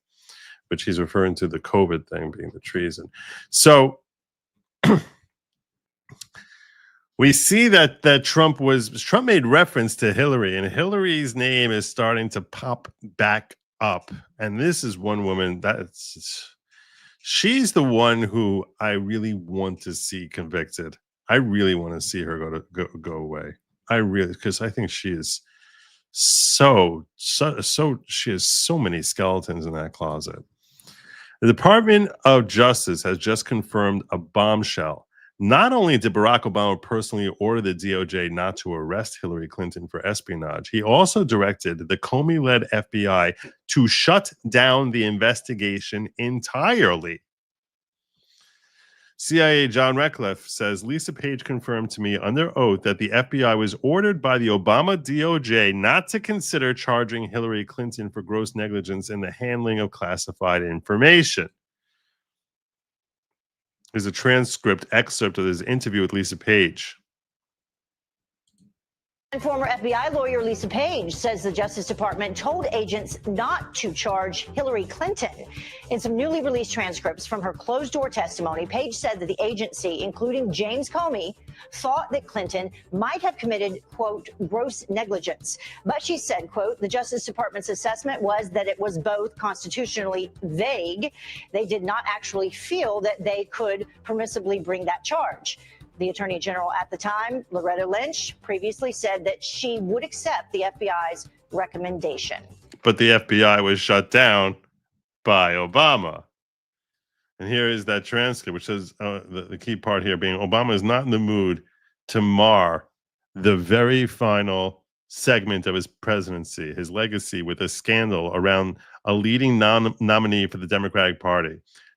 which he's referring to the COVID thing being the treason. So we see that Trump made reference to Hillary, and Hillary's name is starting to pop back up. And this is one woman she's the one who I really want to see convicted. I really want to see her go away. Because I think she is she has so many skeletons in that closet. The Department of Justice has just confirmed a bombshell. Not only did Barack Obama personally order the DOJ not to arrest Hillary Clinton for espionage, he also directed the Comey-led FBI to shut down the investigation entirely. CIA John Ratcliffe says Lisa Page confirmed to me under oath that the FBI was ordered by the Obama DOJ not to consider charging Hillary Clinton for gross negligence in the handling of classified information. There's a transcript excerpt of this interview with Lisa Page. And former FBI lawyer Lisa Page says the Justice Department told agents not to charge Hillary Clinton. In some newly released transcripts from her closed-door testimony, Page said that the agency, including James Comey, thought that Clinton might have committed, quote, gross negligence. But she said, quote, the Justice Department's assessment was that it was both constitutionally vague. They did not actually feel that they could permissibly bring that charge. The Attorney General at the time, Loretta Lynch, previously said that she would accept the FBI's recommendation. But the FBI was shut down by Obama. And here is that transcript, which says the key part here being Obama is not in the mood to mar the very final segment of his presidency, his legacy, with a scandal around a leading nominee for the Democratic Party.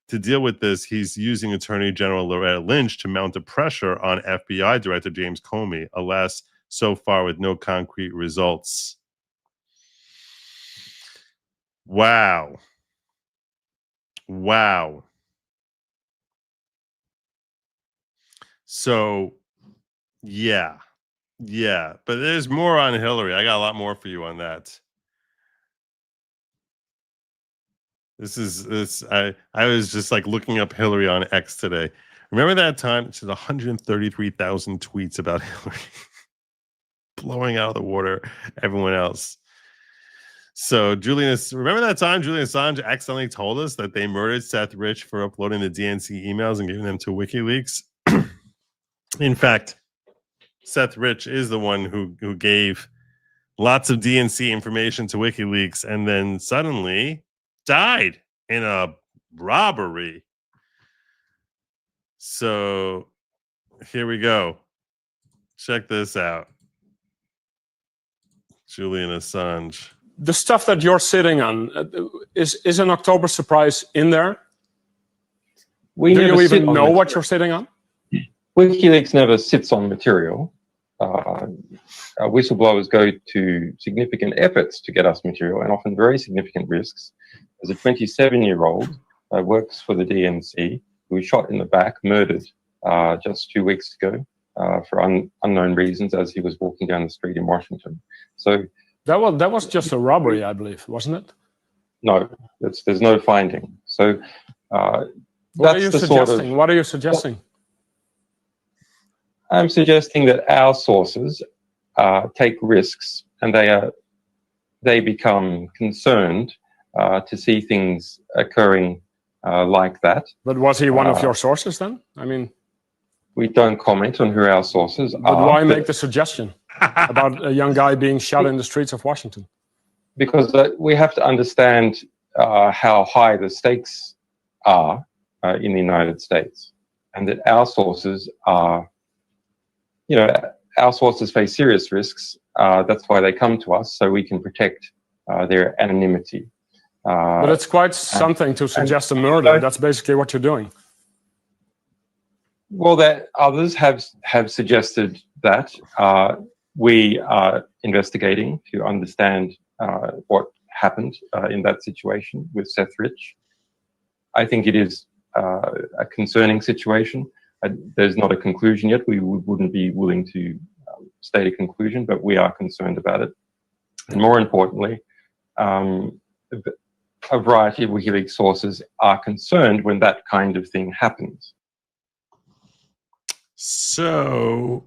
To deal with this, he's using Attorney General Loretta Lynch to mount a pressure on FBI Director James Comey, alas, so far with no concrete results. Wow. Wow. So, yeah. But there's more on Hillary. I got a lot more for you on that. I was just like looking up Hillary on X today. Remember that time? She had 133,000 tweets about Hillary blowing out of the water everyone else. So remember that time Julian Assange accidentally told us that they murdered Seth Rich for uploading the DNC emails and giving them to WikiLeaks? In fact, Seth Rich is the one who gave lots of DNC information to WikiLeaks and then suddenly died in a robbery. So here we go. Check this out. Julian Assange. The stuff that you're sitting on, is an October surprise in there? Do you even know what you're sitting on? WikiLeaks never sits on material. Whistleblowers go to significant efforts to get us material and often very significant risks. As a 27-year-old works for the DNC, who was shot in the back, murdered just 2 weeks ago for unknown reasons as he was walking down the street in Washington. So that was just a robbery, I believe, wasn't it? No, there's no finding. So what are you suggesting? What are you suggesting? I'm suggesting that our sources take risks and they become concerned to see things occurring like that. But was he one of your sources then? I mean, we don't comment on who our sources are. But why make the suggestion about a young guy being shot in the streets of Washington? Because we have to understand how high the stakes are in the United States, and that our sources are, our sources face serious risks. That's why they come to us, so we can protect their anonymity. But it's quite something to suggest a murder. That's basically what you're doing. Well, that others have suggested that. We are investigating to understand what happened in that situation with Seth Rich. I think it is a concerning situation. There's not a conclusion yet. We wouldn't be willing to state a conclusion, but we are concerned about it. And more importantly, a variety of WikiLeaks sources are concerned when that kind of thing happens. So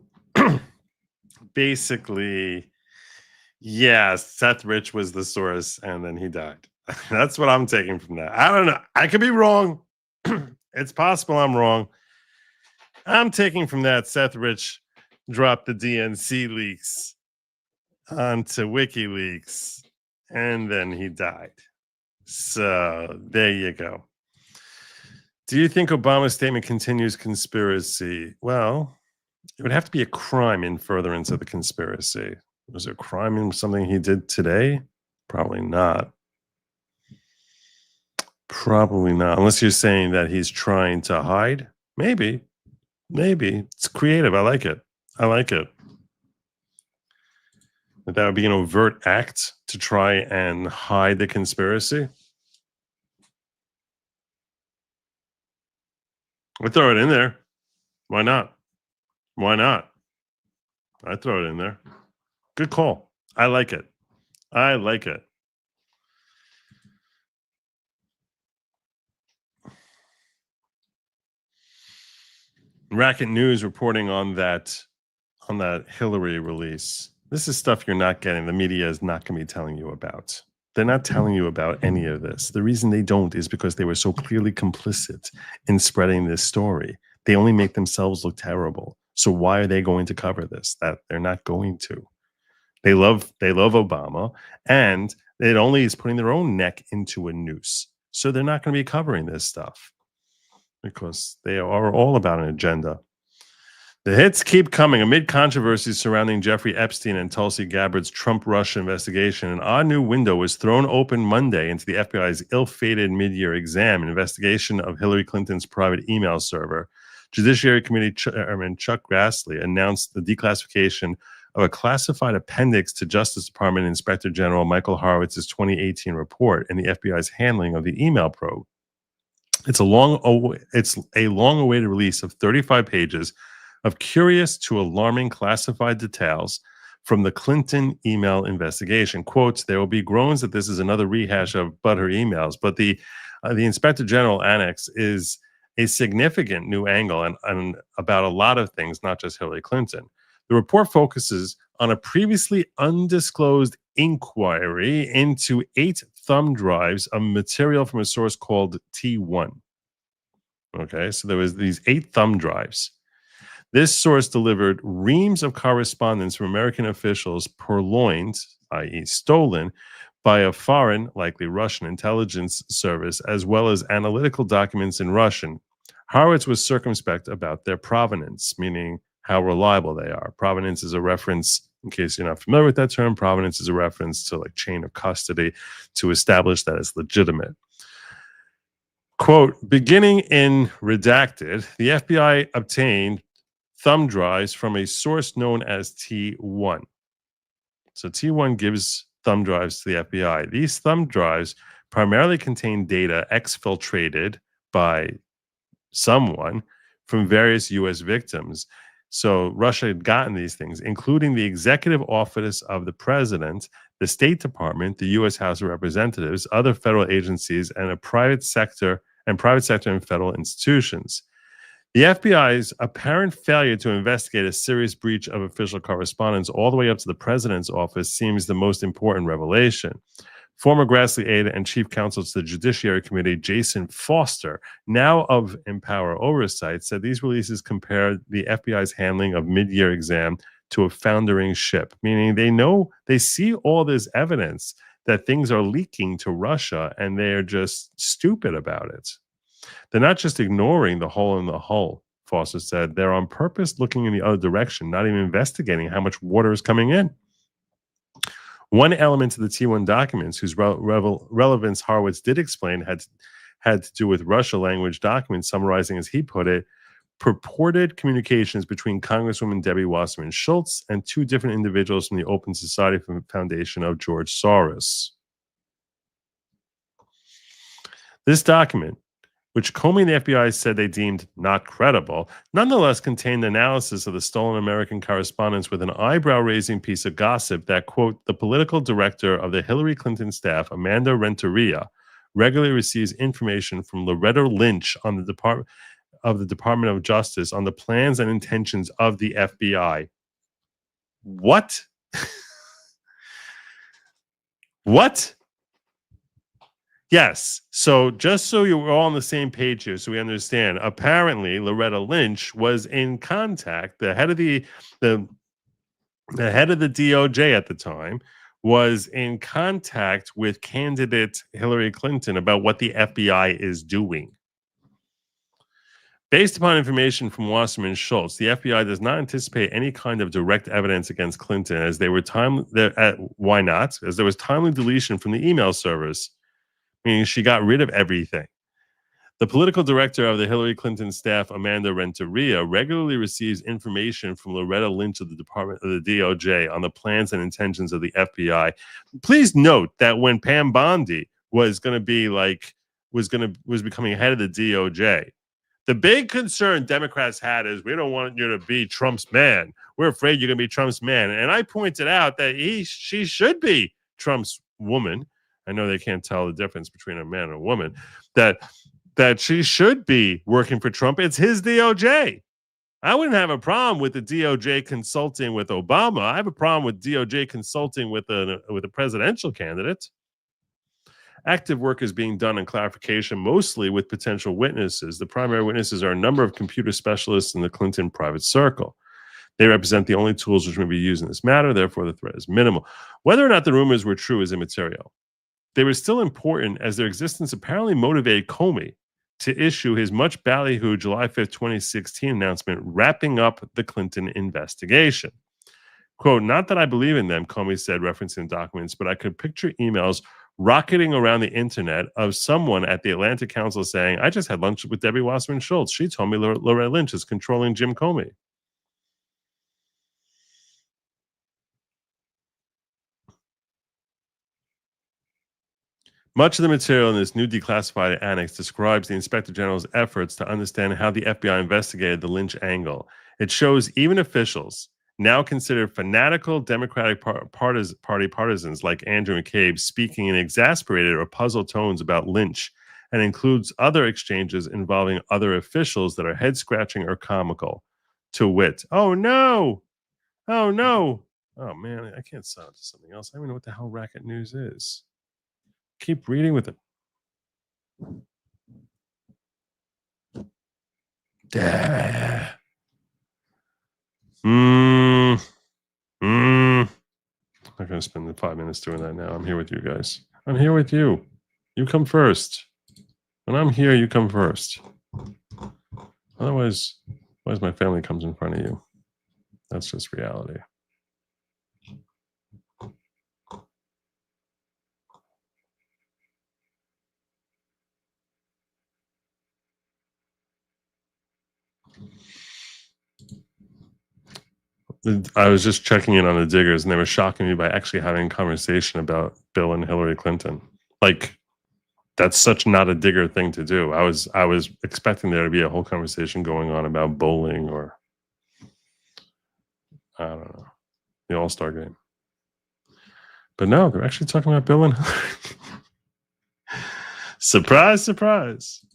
basically, yeah, Seth Rich was the source and then he died. That's what I'm taking from that. I don't know. I could be wrong. It's possible I'm wrong. I'm taking from that Seth Rich dropped the DNC leaks onto WikiLeaks and then he died. So there you go. Do you think Obama's statement continues conspiracy? Well, it would have to be a crime in furtherance of the conspiracy. Was it a crime in something he did today? Probably not. Probably not. Unless you're saying that he's trying to hide. Maybe. Maybe. It's creative. I like it. I like it. But that would be an overt act to try and hide the conspiracy. I'd throw it in there. Why not? Why not? I'd throw it in there. Good call. I like it. I like it. Racket News reporting on that Hillary release. This is stuff you're not getting. The media is not going to be telling you about. They're not telling you about any of this. The reason they don't is because they were so clearly complicit in spreading this story. They only make themselves look terrible. So why are they going to cover this? That they're not going to. They love Obama, and it only is putting their own neck into a noose. So they're not going to be covering this stuff because they are all about an agenda. The hits keep coming amid controversies surrounding Jeffrey Epstein and Tulsi Gabbard's Trump-Russia investigation. An odd new window was thrown open Monday into the FBI's ill-fated mid-year exam investigation of Hillary Clinton's private email server. Judiciary Committee Chairman Chuck Grassley announced the declassification of a classified appendix to Justice Department Inspector General Michael Horowitz's 2018 report and the FBI's handling of the email probe. It's a long-awaited release of 35 pages of curious to alarming classified details from the Clinton email investigation. Quotes, there will be groans that this is another rehash of butthurt emails, but the Inspector General Annex is a significant new angle and about a lot of things, not just Hillary Clinton. The report focuses on a previously undisclosed inquiry into 8 thumb drives of material from a source called T1. Okay, so there was these 8 thumb drives. This source delivered reams of correspondence from American officials purloined, i.e. stolen, by a foreign, likely Russian, intelligence service, as well as analytical documents in Russian. Horowitz was circumspect about their provenance, meaning how reliable they are. Provenance is a reference, in case you're not familiar with that term, provenance is a reference to like chain of custody to establish that it's legitimate. Quote, beginning in redacted, the FBI obtained thumb drives from a source known as T1. So T1 gives thumb drives to the FBI. These thumb drives primarily contain data exfiltrated by someone from various U.S. victims. So Russia had gotten these things, including the executive office of the president, the State Department, the U.S. House of Representatives, other federal agencies, and private sector and federal institutions. The FBI's apparent failure to investigate a serious breach of official correspondence all the way up to the president's office seems the most important revelation. Former Grassley aide and chief counsel to the Judiciary Committee, Jason Foster, now of Empower Oversight, said these releases compare the FBI's handling of mid-year exam to a foundering ship, meaning they see all this evidence that things are leaking to Russia and they're just stupid about it. They're not just ignoring the hole in the hull, Foster said. They're on purpose looking in the other direction, not even investigating how much water is coming in. One element of the T1 documents, whose relevance Horowitz did explain, had to do with Russia language documents summarizing, as he put it, purported communications between Congresswoman Debbie Wasserman Schultz and 2 different individuals from the Open Society Foundation of George Soros. This document, which Comey and the FBI said they deemed not credible, nonetheless contained analysis of the stolen American correspondence with an eyebrow-raising piece of gossip that, quote, the political director of the Hillary Clinton staff, Amanda Renteria, regularly receives information from Loretta Lynch on the Department of Justice on the plans and intentions of the FBI. What? What? Yes. So just so you're all on the same page here, so we understand, apparently Loretta Lynch was in contact. The head of the DOJ at the time was in contact with candidate Hillary Clinton about what the FBI is doing. Based upon information from Wasserman Schultz, the FBI does not anticipate any kind of direct evidence against Clinton, as they were why not? As there was timely deletion from the email servers, meaning she got rid of everything. The political director of the Hillary Clinton staff, Amanda Renteria, regularly receives information from Loretta Lynch of the Department of the DOJ on the plans and intentions of the FBI. Please note that when Pam Bondi was becoming head of the DOJ, The big concern Democrats had is we don't want you to be Trump's man. We're afraid you're going to be Trump's man. And I pointed out that she should be Trump's woman. I know they can't tell the difference between a man and a woman. That she should be working for Trump. It's his DOJ. I wouldn't have a problem with the DOJ consulting with Obama. I have a problem with DOJ consulting with a presidential candidate. Active work is being done in clarification, mostly with potential witnesses. The primary witnesses are a number of computer specialists in the Clinton private circle. They represent the only tools which may be used in this matter. Therefore, the threat is minimal. Whether or not the rumors were true is immaterial. They were still important as their existence apparently motivated Comey to issue his much ballyhooed July 5th, 2016 announcement wrapping up the Clinton investigation. Quote, not that I believe in them, Comey said, referencing documents, but I could picture emails rocketing around the internet of someone at the Atlantic Council saying, I just had lunch with Debbie Wasserman Schultz. She told me Loretta Lynch is controlling Jim Comey. Much of the material in this new declassified annex describes the Inspector General's efforts to understand how the FBI investigated the Lynch angle. It shows even officials, now considered fanatical Democratic Party partisans like Andrew McCabe, speaking in exasperated or puzzled tones about Lynch, and includes other exchanges involving other officials that are head-scratching or comical. To wit, oh no, oh no, oh man, I can't sign up to something else. I don't even know what the hell Racket News is. Keep reading with it. I'm not going to spend the 5 minutes doing that now. I'm here with you guys. I'm here with you. You come first. When I'm here, you come first. Otherwise my family comes in front of you. That's just reality. I was just checking in on the diggers, and they were shocking me by actually having a conversation about Bill and Hillary Clinton. Like, that's such not a digger thing to do. I was expecting there to be a whole conversation going on about bowling or I don't know, the All-Star game. But no, they're actually talking about Bill and Hillary. Surprise, surprise.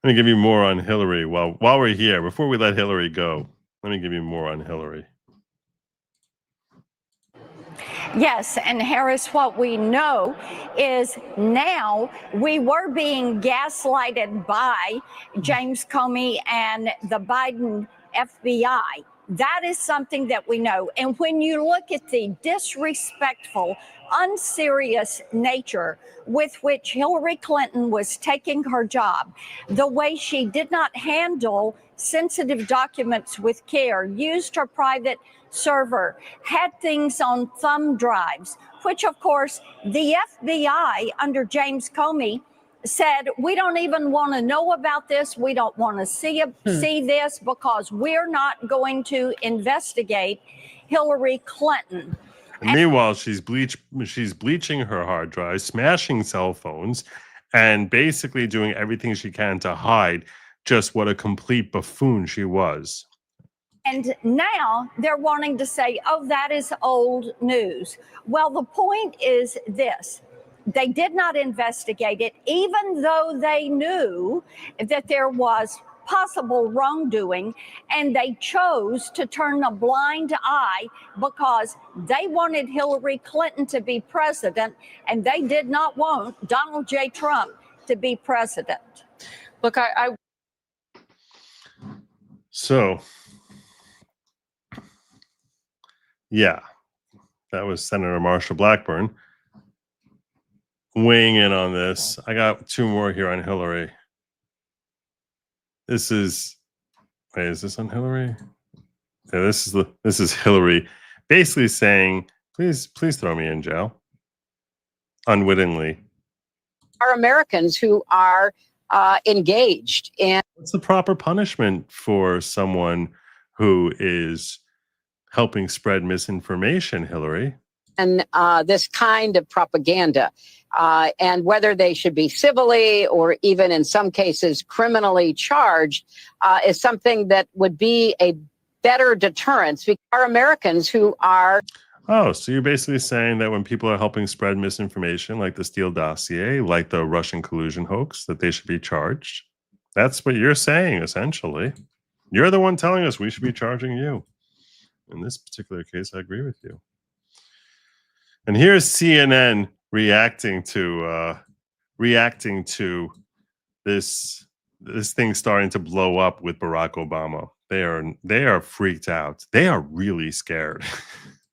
Let me give you more on Hillary while we're here. Before we let Hillary go, let me give you more on Hillary. Yes, and Harris, what we know is now we were being gaslighted by James Comey and the Biden FBI. That is something that we know. And when you look at the disrespectful, unserious nature with which Hillary Clinton was taking her job, the way she did not handle sensitive documents with care, used her private server, had things on thumb drives, which of course the FBI under James Comey said, we don't even want to know about this. We don't want to see this because we're not going to investigate Hillary Clinton. And meanwhile, she's bleaching her hard drive, smashing cell phones, and basically doing everything she can to hide just what a complete buffoon she was. And now they're wanting to say, oh, that is old news. Well, the point is this. They did not investigate it, even though they knew that there was possible wrongdoing, and they chose to turn a blind eye because they wanted Hillary Clinton to be president, and they did not want Donald J. Trump to be president. Look, So, yeah, that was Senator Marsha Blackburn weighing in on this. I got two more here on Hillary. This is this on Hillary? Yeah, this is Hillary basically saying, please throw me in jail unwittingly. Are Americans who are engaged in. What's the proper punishment for someone who is helping spread misinformation, Hillary? this kind of propaganda. And whether they should be civilly or even in some cases criminally charged is something that would be a better deterrence. Because our Americans who are... Oh, so you're basically saying that when people are helping spread misinformation, like the Steele dossier, like the Russian collusion hoax, that they should be charged? That's what you're saying, essentially. You're the one telling us we should be charging you. In this particular case, I agree with you. And here's CNN reacting to this thing starting to blow up with Barack Obama. They are freaked out. They are really scared.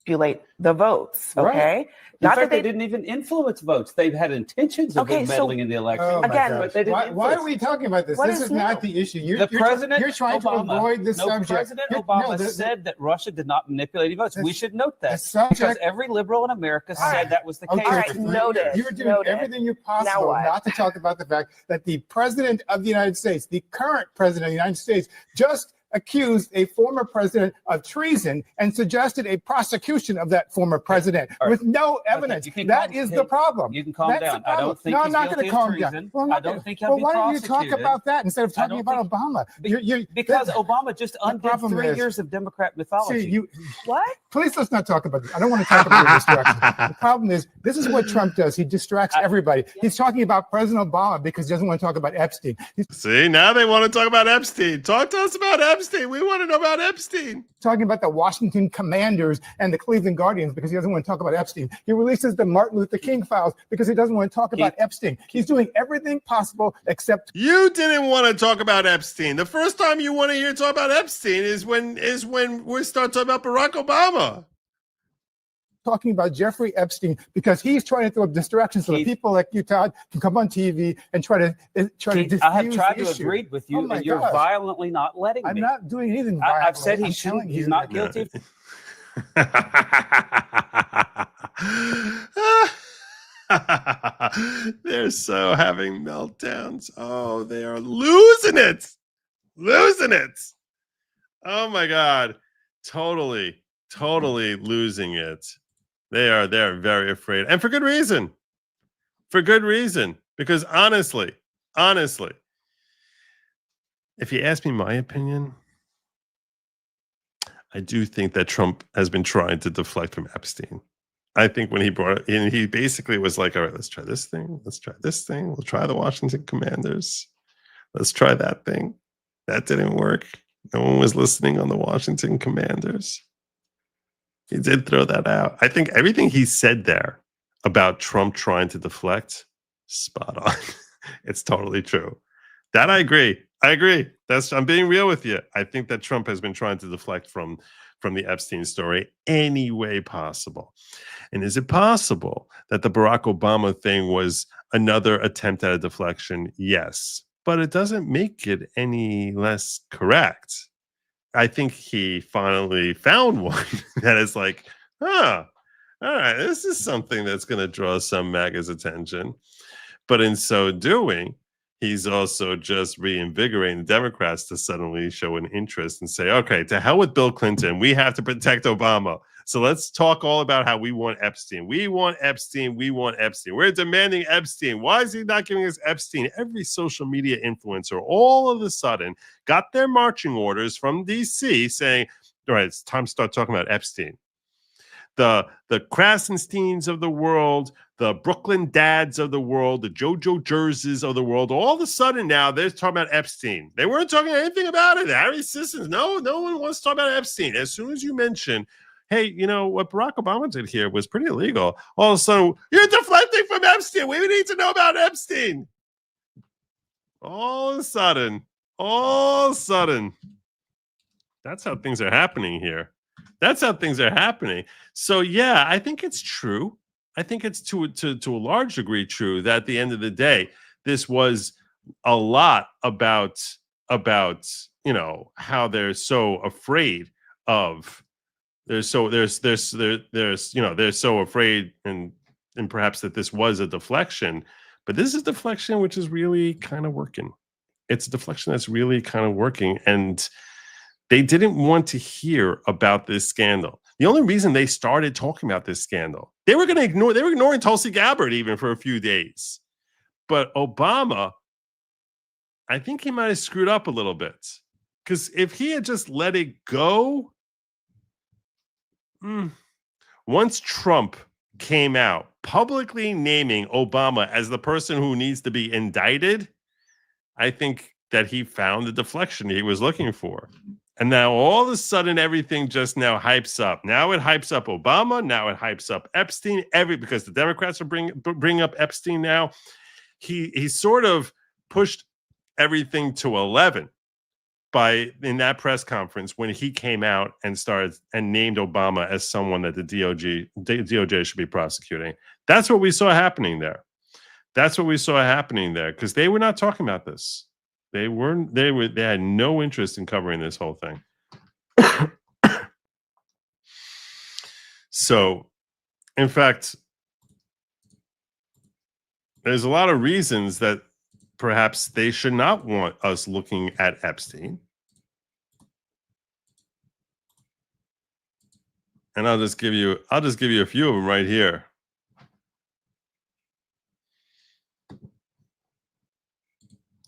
Manipulate the votes, okay? Right. Not in fact, that they didn't even influence votes. They've had intentions of meddling in the election. Oh my Again, gosh. but they didn't Why are influence. we talking about this? What This is is not new? the issue. The president You're trying Obama, to avoid the subject. President You're- Obama no, said that Russia did not manipulate any votes. We should note that subject- because every liberal in America said that was the case. Okay, right, noted. You're doing Noted. everything you're Now possible what? not to talk about the fact that the president of the United States, the current president of the United States, just accused a former president of treason and suggested a prosecution of that former president with no evidence. That is the problem. You can calm That's down. the problem. I don't think no, he's I'm not going guilty to of calm treason. down. Well, I'm I not don't gonna- think he'll well, be why don't you talk prosecuted. about that instead of I talking don't about Obama? Because Obama just undid problem 3 is- years of Democrat mythology. See, What? please let's not talk about this. I don't want to talk about your distraction. The problem is, this is what Trump does. He distracts everybody. He's talking about President Obama because he doesn't want to talk about Epstein. See, now they want to talk about Epstein. Talk to us about Epstein. We want to know about Epstein. Talking about the Washington Commanders and the Cleveland Guardians because he doesn't want to talk about Epstein. He releases the Martin Luther King files because he doesn't want to talk about Epstein. He's doing everything possible except... You didn't want to talk about Epstein. The first time you want to hear talk about Epstein is when we start talking about Barack Obama. talking about Jeffrey Epstein because he's trying to throw distractions so that people like you, Todd, can come on TV and try to diffuse I have tried the to issue. agree with you, Oh my and you're gosh. violently not letting me. I'm not doing anything I've violent. said I'm he's telling you not that- guilty. They're so having meltdowns. Oh, they are losing it. Losing it. Oh my God. Totally losing it. They're very afraid. And for good reason. For good reason. Because honestly, if you ask me my opinion, I do think that Trump has been trying to deflect from Epstein. I think when he brought it in, he basically was like, all right, let's try this thing. Let's try this thing. We'll try the Washington Commanders. Let's try that thing. That didn't work. No one was listening on the Washington Commanders. He did throw that out. I think everything he said there about Trump trying to deflect, spot on. It's totally true. That I agree. I'm being real with you. I think that Trump has been trying to deflect from the Epstein story any way possible. And is it possible that the Barack Obama thing was another attempt at a deflection? Yes, but it doesn't make it any less correct. I think he finally found one that is like, all right, this is something that's going to draw some MAGA's attention. But in so doing, he's also just reinvigorating the Democrats to suddenly show an interest and say, okay, to hell with Bill Clinton. We have to protect Obama. So let's talk all about how we want Epstein. We want Epstein. We want Epstein. We're demanding Epstein. Why is he not giving us Epstein? Every social media influencer all of a sudden got their marching orders from DC saying, all right, it's time to start talking about Epstein. The Krasensteins of the world, the Brooklyn Dads of the world, the JoJo Jerseys of the world, all of a sudden now they're talking about Epstein. They weren't talking anything about it. Harry Sissons, no one wants to talk about Epstein. As soon as you mention, hey, you know, what Barack Obama did here was pretty illegal, all of a sudden, you're deflecting from Epstein. We need to know about Epstein. All of a sudden, that's how things are happening here. That's how things are happening. So yeah, I think it's true. I think it's to a large degree true that at the end of the day, this was a lot about you know how they're so afraid of they're so afraid and perhaps that this was a deflection, but this is deflection which is really kind of working. It's a deflection that's really kind of working, and they didn't want to hear about this scandal. The only reason they started talking about this scandal They were ignoring Tulsi Gabbard even for a few days. But Obama, I think he might have screwed up a little bit. Because if he had just let it go, once Trump came out publicly naming Obama as the person who needs to be indicted, I think that he found the deflection he was looking for. And now all of a sudden, everything just now hypes up. Now it hypes up Obama. Now it hypes up Epstein. Because the Democrats are bringing up Epstein now. He sort of pushed everything to 11 in that press conference when he came out and started and named Obama as someone that the DOJ should be prosecuting. That's what we saw happening there. That's what we saw happening there, because they were not talking about this. They had no interest in covering this whole thing. So, in fact, there's a lot of reasons that perhaps they should not want us looking at Epstein. And I'll just give you a few of them right here.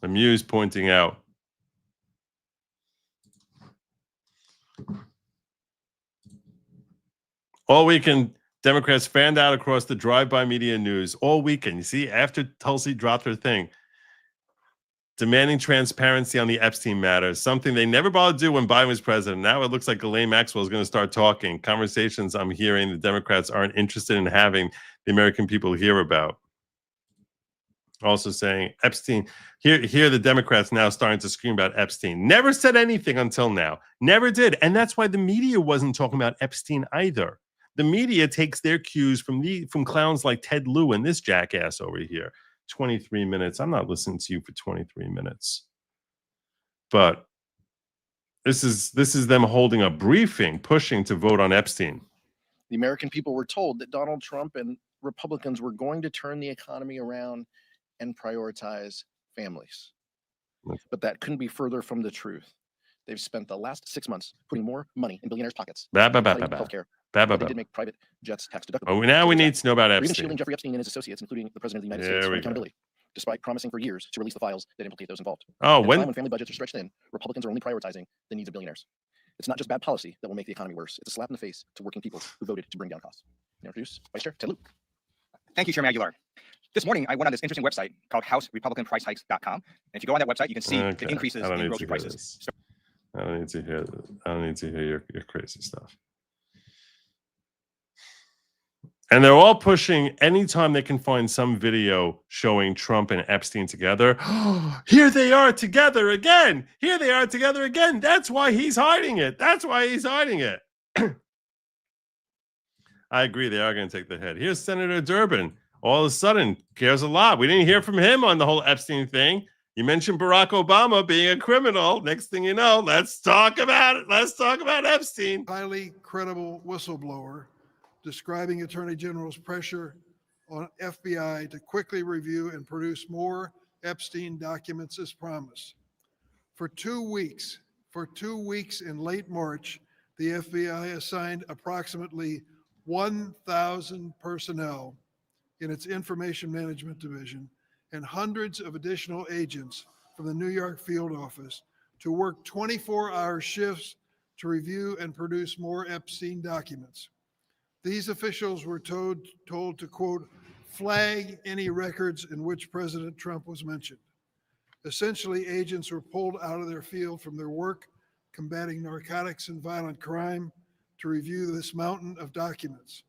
The Muse pointing out all weekend, Democrats fanned out across the drive-by media news all weekend. You see, after Tulsi dropped her thing, demanding transparency on the Epstein matter, something they never bothered to do when Biden was president. Now it looks like Ghislaine Maxwell is going to start talking. Conversations I'm hearing the Democrats aren't interested in having the American people hear about. Also saying Epstein, here the Democrats now starting to scream about Epstein. Never said anything until now. Never did. And that's why the media wasn't talking about Epstein either. The media takes their cues from clowns like Ted Lieu and this jackass over here. 23 minutes. I'm not listening to you for 23 minutes. But this is them holding a briefing, pushing to vote on Epstein. The American people were told that Donald Trump and Republicans were going to turn the economy around and prioritize families. But that couldn't be further from the truth. They've spent the last 6 months putting more money in billionaires' pockets. Healthcare. They did make private jets tax deductible. Oh, now we need to know about Even Epstein. shielding Jeffrey Epstein and his associates, including the President of the United States, from accountability, despite promising for years to release the files that implicate those involved. Oh, when family budgets are stretched thin, Republicans are only prioritizing the needs of billionaires. It's not just bad policy that will make the economy worse. It's a slap in the face to working people who voted to bring down costs. Introduce Vice Chair Ted Lieu. Thank you, Chairman Aguilar. This morning, I went on this interesting website called HouseRepublicanPriceHikes.com. And if you go on that website, you can see the increases in grocery prices. I don't need to hear your crazy stuff. And they're all pushing anytime they can find some video showing Trump and Epstein together. Here they are together again. Here they are together again. That's why he's hiding it. That's why he's hiding it. I agree. They are going to take the head. Here's Senator Durbin. All of a sudden, cares a lot. We didn't hear from him on the whole Epstein thing. You mentioned Barack Obama being a criminal. Next thing you know, let's talk about it. Let's talk about Epstein. Highly credible whistleblower describing Attorney General's pressure on FBI to quickly review and produce more Epstein documents as promised. For 2 weeks in late March, the FBI assigned approximately 1,000 personnel in its Information Management Division and hundreds of additional agents from the New York field office to work 24-hour shifts to review and produce more Epstein documents. These officials were told to, quote, flag any records in which President Trump was mentioned. Essentially, agents were pulled out of their field from their work combating narcotics and violent crime to review this mountain of documents.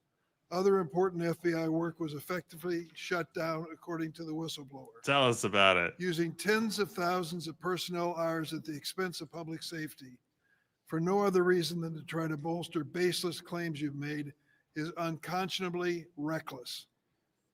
Other important FBI work was effectively shut down, according to the whistleblower. Tell us about it. Using tens of thousands of personnel hours at the expense of public safety for no other reason than to try to bolster baseless claims you've made is unconscionably reckless.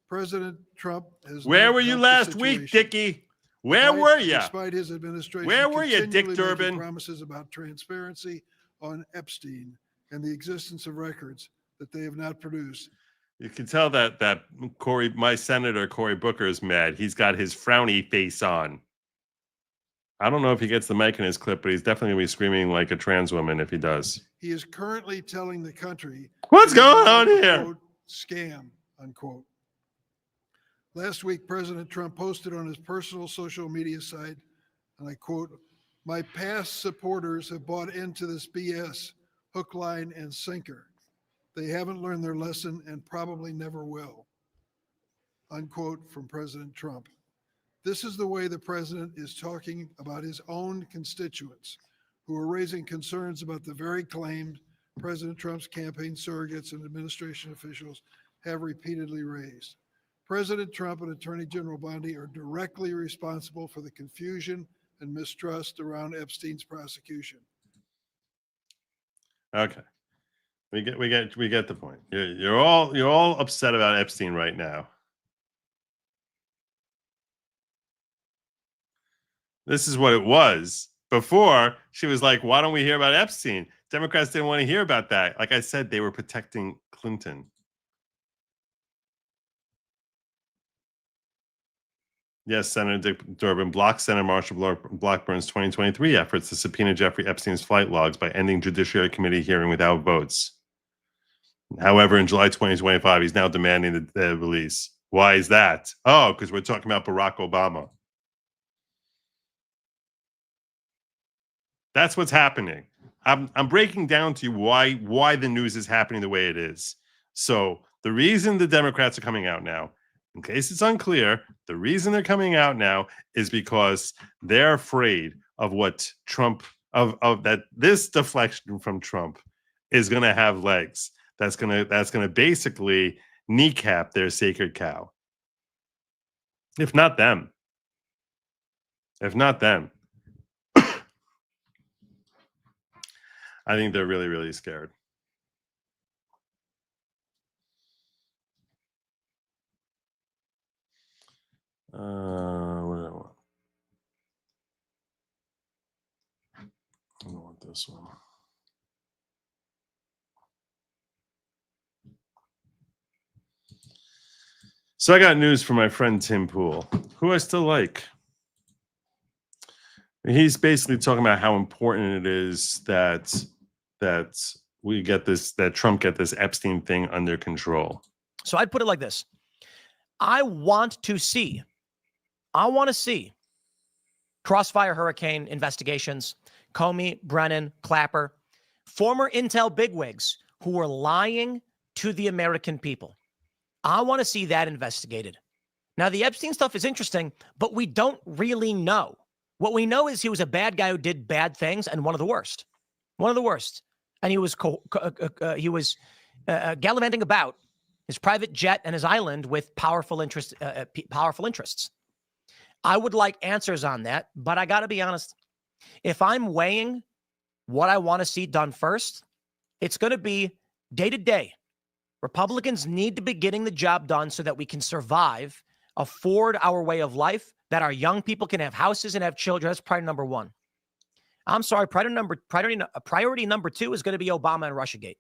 President Trump has. Where were you last week, Dickie? Where were you? Despite his administration, where were you, Dick Durbin? Promises about transparency on Epstein and the existence of records that they have not produced. You can tell that Cory, my senator Cory Booker, is mad. He's got his frowny face on. I don't know if he gets the mic in his clip, but he's definitely going to be screaming like a trans woman if he does. He is currently telling the country. What's going on here? scam, unquote. Last week, President Trump posted on his personal social media site, and I quote, "My past supporters have bought into this BS, hook, line, and sinker. They haven't learned their lesson and probably never will," unquote, from President Trump. This is the way the president is talking about his own constituents, who are raising concerns about the very claims President Trump's campaign surrogates and administration officials have repeatedly raised. President Trump and Attorney General Bondi are directly responsible for the confusion and mistrust around Epstein's prosecution. Okay, we get the point. You're all upset about Epstein right now. This is what it was before. She was like, "Why don't we hear about Epstein?" Democrats didn't want to hear about that. Like I said, they were protecting Clinton. Yes, Senator Dick Durbin blocked Senator Marsha Blackburn's 2023 efforts to subpoena Jeffrey Epstein's flight logs by ending Judiciary Committee hearing without votes. However, in July 2025, he's now demanding the release. Why is that? Oh, because we're talking about Barack Obama. That's what's happening. I'm breaking down to you why the news is happening the way it is. So the reason the Democrats are coming out now, in case it's unclear, the reason they're coming out now is because they're afraid of what Trump of that this deflection from Trump is going to have legs. That's going to basically kneecap their sacred cow. If not them. I think they're really, really scared. What do I want? I don't want this one. So I got news from my friend Tim Pool, who I still like. He's basically talking about how important it is that we get this, that Trump get this Epstein thing under control. So I'd put it like this. I want to see Crossfire Hurricane investigations, Comey, Brennan, Clapper, former intel bigwigs who were lying to the American people. I want to see that investigated. Now, the Epstein stuff is interesting, but we don't really know. What we know is he was a bad guy who did bad things, and one of the worst. And he was gallivanting about his private jet and his island with powerful interests. I would like answers on that, but I got to be honest. If I'm weighing what I want to see done first, it's going to be day to day. Republicans need to be getting the job done so that we can survive, afford our way of life, that our young people can have houses and have children. That's priority number one. I'm sorry, priority number two is going to be Obama and Russiagate.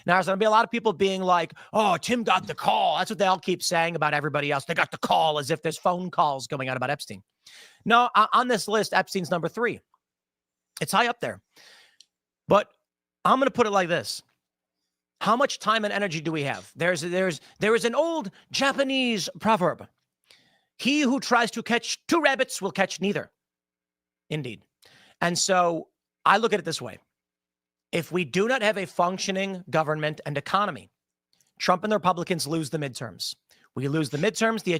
Now, there's going to be a lot of people being like, "Oh, Tim got the call." That's what they all keep saying about everybody else. They got the call, as if there's phone calls going out about Epstein. No, on this list, Epstein's number 3. It's high up there. But I'm going to put it like this. How much time and energy do we have? There is an old Japanese proverb. He who tries to catch 2 rabbits will catch neither. Indeed. And so I look at it this way. If we do not have a functioning government and economy, Trump and the Republicans lose the midterms. We lose the midterms, the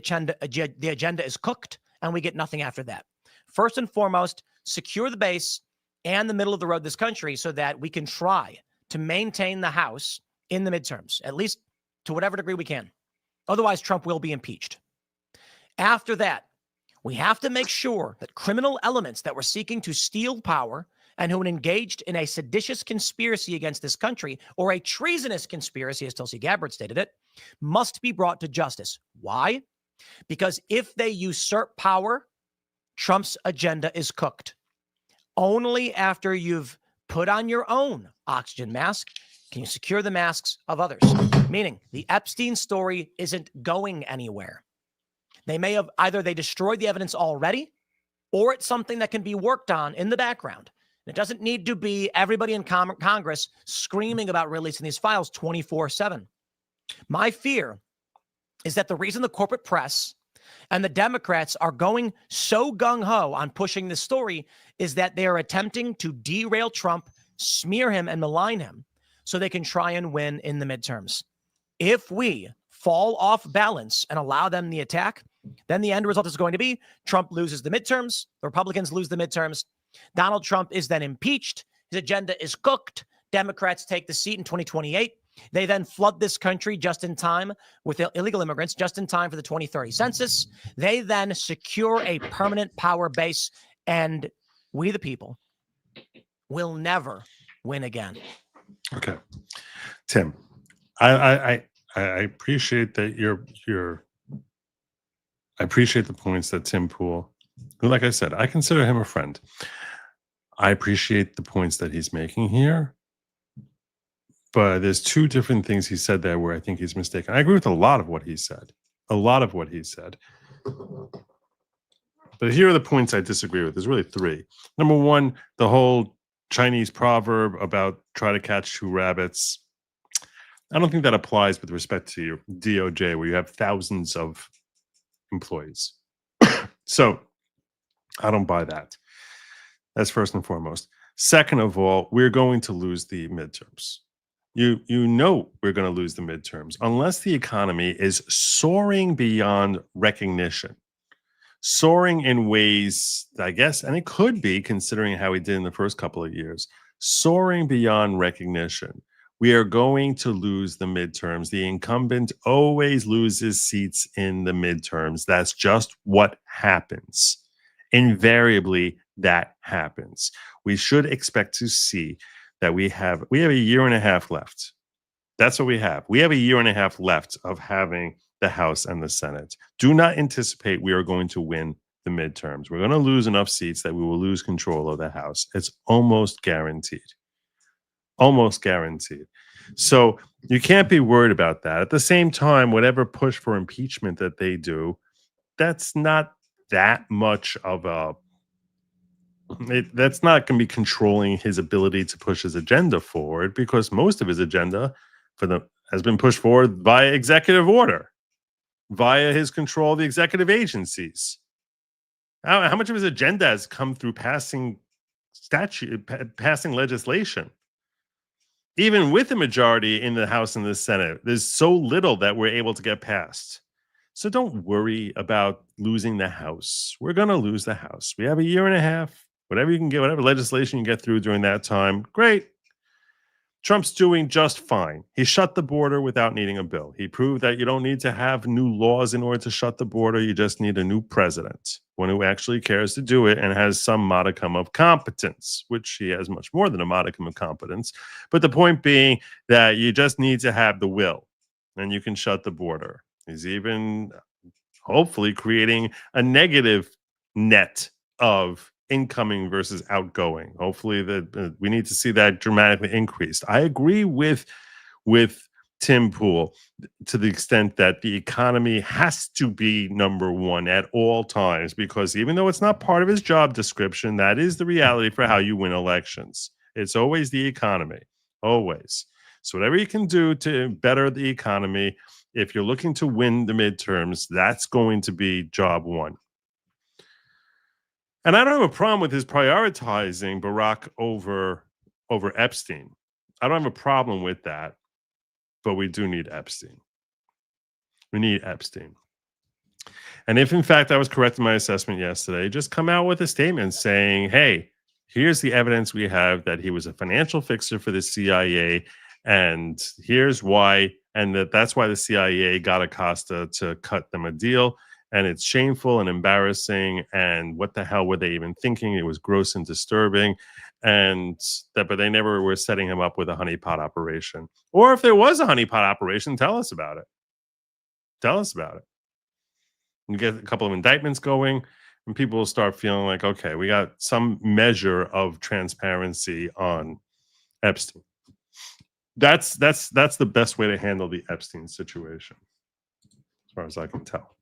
agenda is cooked, and we get nothing after that. First and foremost, secure the base and the middle of the road this country so that we can try to maintain the House in the midterms, at least to whatever degree we can. Otherwise, Trump will be impeached. After that, we have to make sure that criminal elements that were seeking to steal power and who engaged in a seditious conspiracy against this country, or a treasonous conspiracy, as Tulsi Gabbard stated it, must be brought to justice. Why? Because if they usurp power, Trump's agenda is cooked. Only after you've put on your own oxygen mask can you secure the masks of others. Meaning, the Epstein story isn't going anywhere. They may have either they destroyed the evidence already, or it's something that can be worked on in the background. It doesn't need to be everybody in Congress screaming about releasing these files 24/7. My fear is that the reason the corporate press and the Democrats are going so gung-ho on pushing this story is that they are attempting to derail Trump, smear him, and malign him so they can try and win in the midterms. If we fall off balance and allow them the attack, then the end result is going to be Trump loses the midterms, the Republicans lose the midterms, Donald Trump is then impeached, his agenda is cooked, Democrats take the seat in 2028. They then flood this country just in time with illegal immigrants, just in time for the 2030 census. They then secure a permanent power base, and we, the people, will never win again. Okay, Tim, I appreciate that I appreciate the points that Tim Pool, who, like I said, I consider him a friend. I appreciate the points that he's making here. But there's two different things he said there where I think he's mistaken. I agree with a lot of what he said. But here are the points I disagree with. There's really three. Number one, the whole Chinese proverb about try to catch two rabbits. I don't think that applies with respect to your DOJ, where you have thousands of employees. So I don't buy that. That's first and foremost. Second of all, we're going to lose the midterms. You know we're going to lose the midterms unless the economy is soaring beyond recognition, soaring in ways, I guess, and it could be, considering how he did in the first couple of years, soaring beyond recognition. We are going to lose the midterms. The incumbent always loses seats in the midterms. That's just what happens. Invariably, that happens. We should expect to see that we have a year and a half left. That's what we have. We have a year and a half left of having the House and the Senate. Do not anticipate we are going to win the midterms. We're going to lose enough seats that we will lose control of the House. It's almost guaranteed. Almost guaranteed. So you can't be worried about that. At the same time, whatever push for impeachment that they do, that's not that much of a that's not going to be controlling his ability to push his agenda forward, because most of his agenda has been pushed forward via executive order, via his control of the executive agencies. How much of his agenda has come through passing legislation? Even with a majority in the House and the Senate, there's so little that we're able to get passed. So don't worry about losing the House. We're going to lose the House. We have a year and a half. Whatever you can get, whatever legislation you get through during that time, great. Trump's doing just fine. He shut the border without needing a bill. He proved that you don't need to have new laws in order to shut the border. You just need a new president, one who actually cares to do it and has some modicum of competence, which he has much more than a modicum of competence. But the point being that you just need to have the will, and you can shut the border. He's even hopefully creating a negative net of incoming versus outgoing. Hopefully that we need to see that dramatically increased. I agree with Tim Pool to the extent that the economy has to be number one at all times, because even though it's not part of his job description, that is the reality for how you win elections. It's always the economy, always. So whatever you can do to better the economy, if you're looking to win the midterms, that's going to be job one. And I don't have a problem with his prioritizing Barack over Epstein. I don't have a problem with that, but we do need Epstein. We need Epstein. And if, in fact, I was correct in my assessment yesterday, just come out with a statement saying, hey, here's the evidence we have that he was a financial fixer for the CIA, and here's why, and that's why the CIA got Acosta to cut them a deal. And it's shameful and embarrassing. And what the hell were they even thinking? It was gross and disturbing. But they never were setting him up with a honeypot operation. Or if there was a honeypot operation, tell us about it. Tell us about it. You get a couple of indictments going, and people will start feeling like, okay, we got some measure of transparency on Epstein. That's the best way to handle the Epstein situation, as far as I can tell.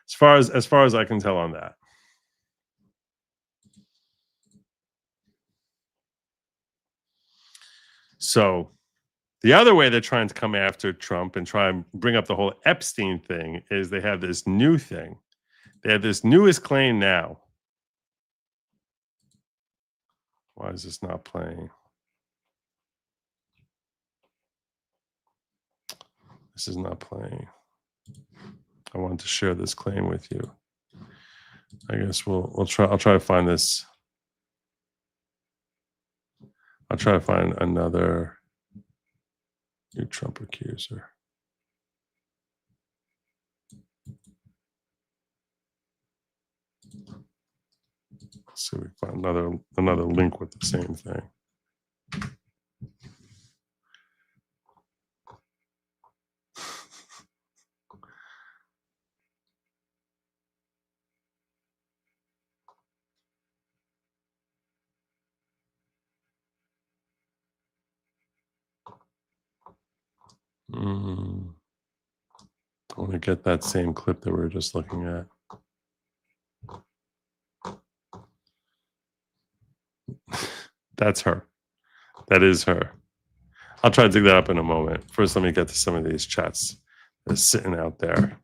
As far as I can tell on that. So The other way they're trying to come after Trump and try and bring up the whole Epstein thing is they have this new thing. They have this newest claim now. Why is this not playing? This is not playing. I wanted to share this claim with you. I guess we'll try. I'll try to find this. I'll try to find another new Trump accuser. Let's see if we can find another link with the same thing. I want to get that same clip that we were just looking at. That's her. That is her. I'll try to dig that up in a moment. First, let me get to some of these chats that's sitting out there.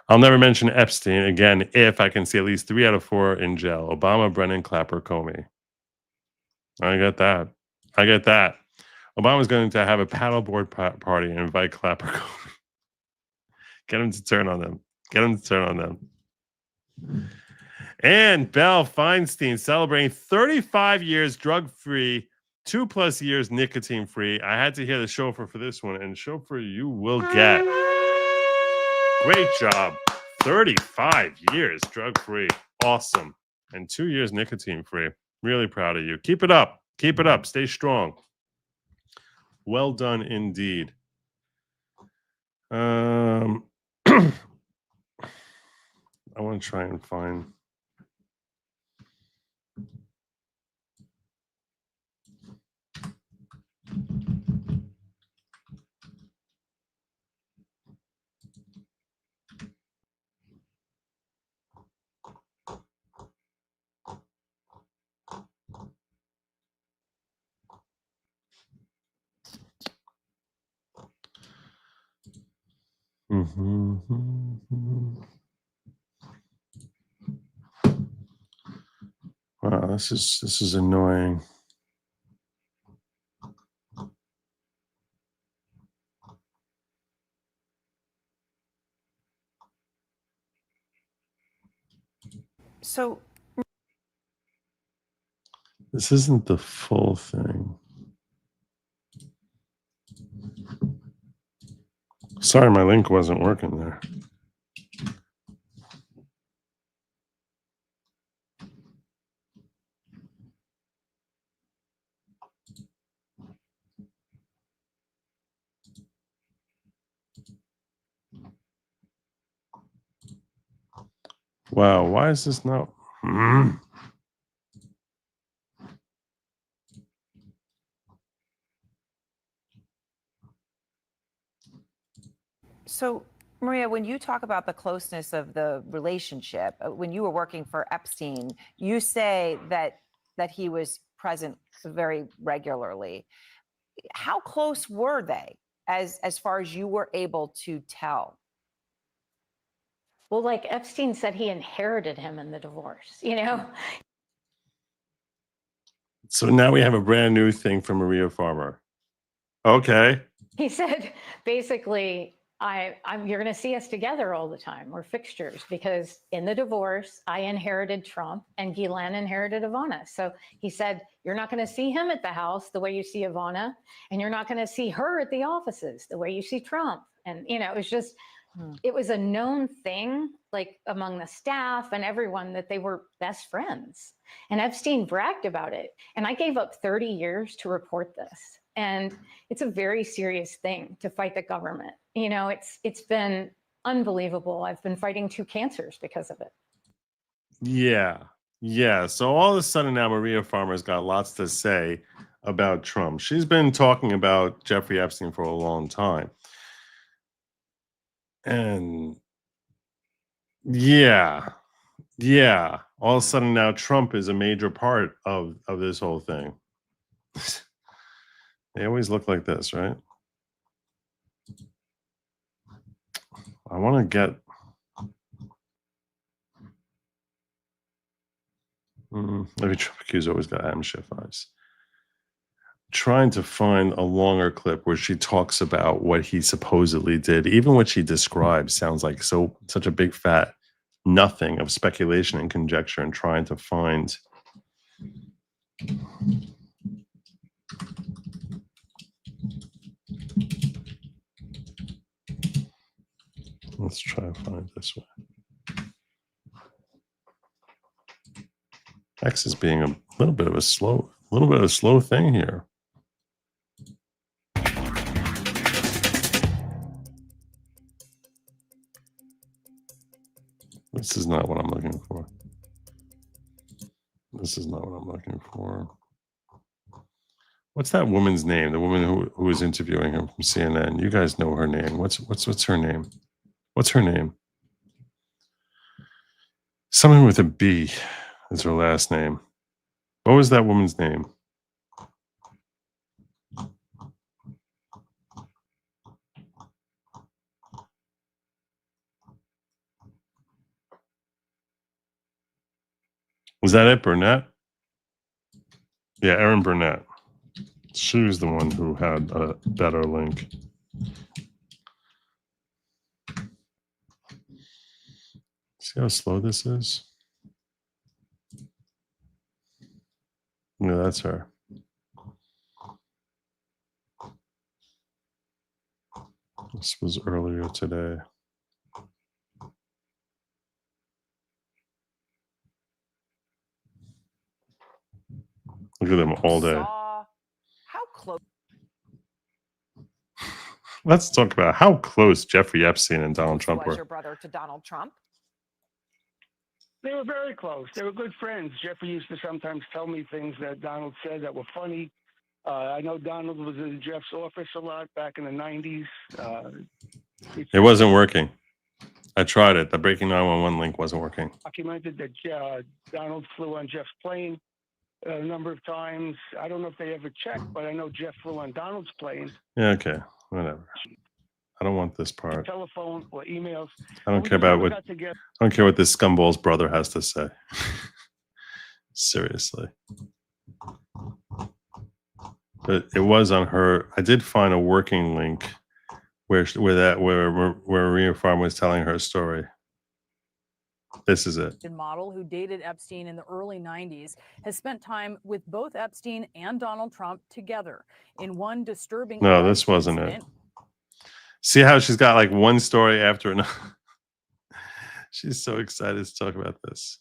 I'll never mention Epstein again if I can see at least 3 out of 4 in jail. Obama, Brennan, Clapper, Comey. I get that. I get that. Obama's going to have a paddleboard party and invite Clapper, Comey. Get him to turn on them. Get him to turn on them. And Belle Feinstein celebrating 35 years drug-free, 2+ years nicotine-free. I had to hear the chauffeur for this one, and chauffeur, you will get. Great job. 35 years drug-free. Awesome. And 2 years nicotine-free. Really proud of you. Keep it up. Keep it up. Stay strong. Well done indeed. I want to try and find. Wow, this is annoying. So this isn't the full thing. Sorry, my link wasn't working there. Wow, why is this not? So, Maria, when you talk about the closeness of the relationship, when you were working for Epstein, you say that he was present very regularly. How close were they, as far as you were able to tell? Well, like Epstein said, he inherited him in the divorce, you know? So now we have a brand new thing from Maria Farmer. Okay. He said, basically, you're going to see us together all the time. We're fixtures because in the divorce, I inherited Trump and Ghislaine inherited Ivana. So he said, you're not going to see him at the house the way you see Ivana, and you're not going to see her at the offices the way you see Trump. And, you know, it was just, it was a known thing, like among the staff and everyone, that they were best friends. And Epstein bragged about it. And I gave up 30 years to report this. And it's a very serious thing to fight the government. You know, it's been unbelievable. I've been fighting 2 cancers because of it. Yeah. Yeah. So all of a sudden now Maria Farmer's got lots to say about Trump. She's been talking about Jeffrey Epstein for a long time. And yeah, Yeah, all of a sudden now Trump is a major part of this whole thing. They always look like this, right? I want to get maybe Trump accuser always got Adam Schiff eyes. Trying to find a longer clip where she talks about what he supposedly did. Even what she describes sounds like such a big fat nothing of speculation and conjecture, and trying to find let's try to find it this way. X is being a little bit of a slow thing here. This is not what I'm looking for. This is not what I'm looking for. What's that woman's name? The woman who was interviewing him from CNN. You guys know her name. What's her name? What's her name? Someone with a B is her last name. What was that woman's name? Was that it, Burnett? Yeah, Erin Burnett. She was the one who had a better link. See how slow this is? Yeah, that's her. This was earlier today. Look at them all day. How close? Let's talk about how close Jeffrey Epstein and Donald Trump Was were. your brother to Donald Trump? They were very close. They were good friends. Jeffrey used to sometimes tell me things that Donald said that were funny. I know Donald was in Jeff's office a lot back in the 90s. It wasn't working. I tried it. The Breaking 911 link wasn't working. Documented that Donald flew on Jeff's plane a number of times. I don't know if they ever checked, but I know Jeff flew on Donald's plane. Yeah, okay. Whatever. I don't want this part. Telephone or emails. I don't care about I don't care what this scumball's brother has to say. Seriously. But it was on her. I did find a working link where Maria Farm was telling her story. This is it. Model who dated Epstein in the early 90s has spent time with both Epstein and Donald Trump together in one disturbing. No, this wasn't it. See how she's got like one story after another. She's so excited to talk about this.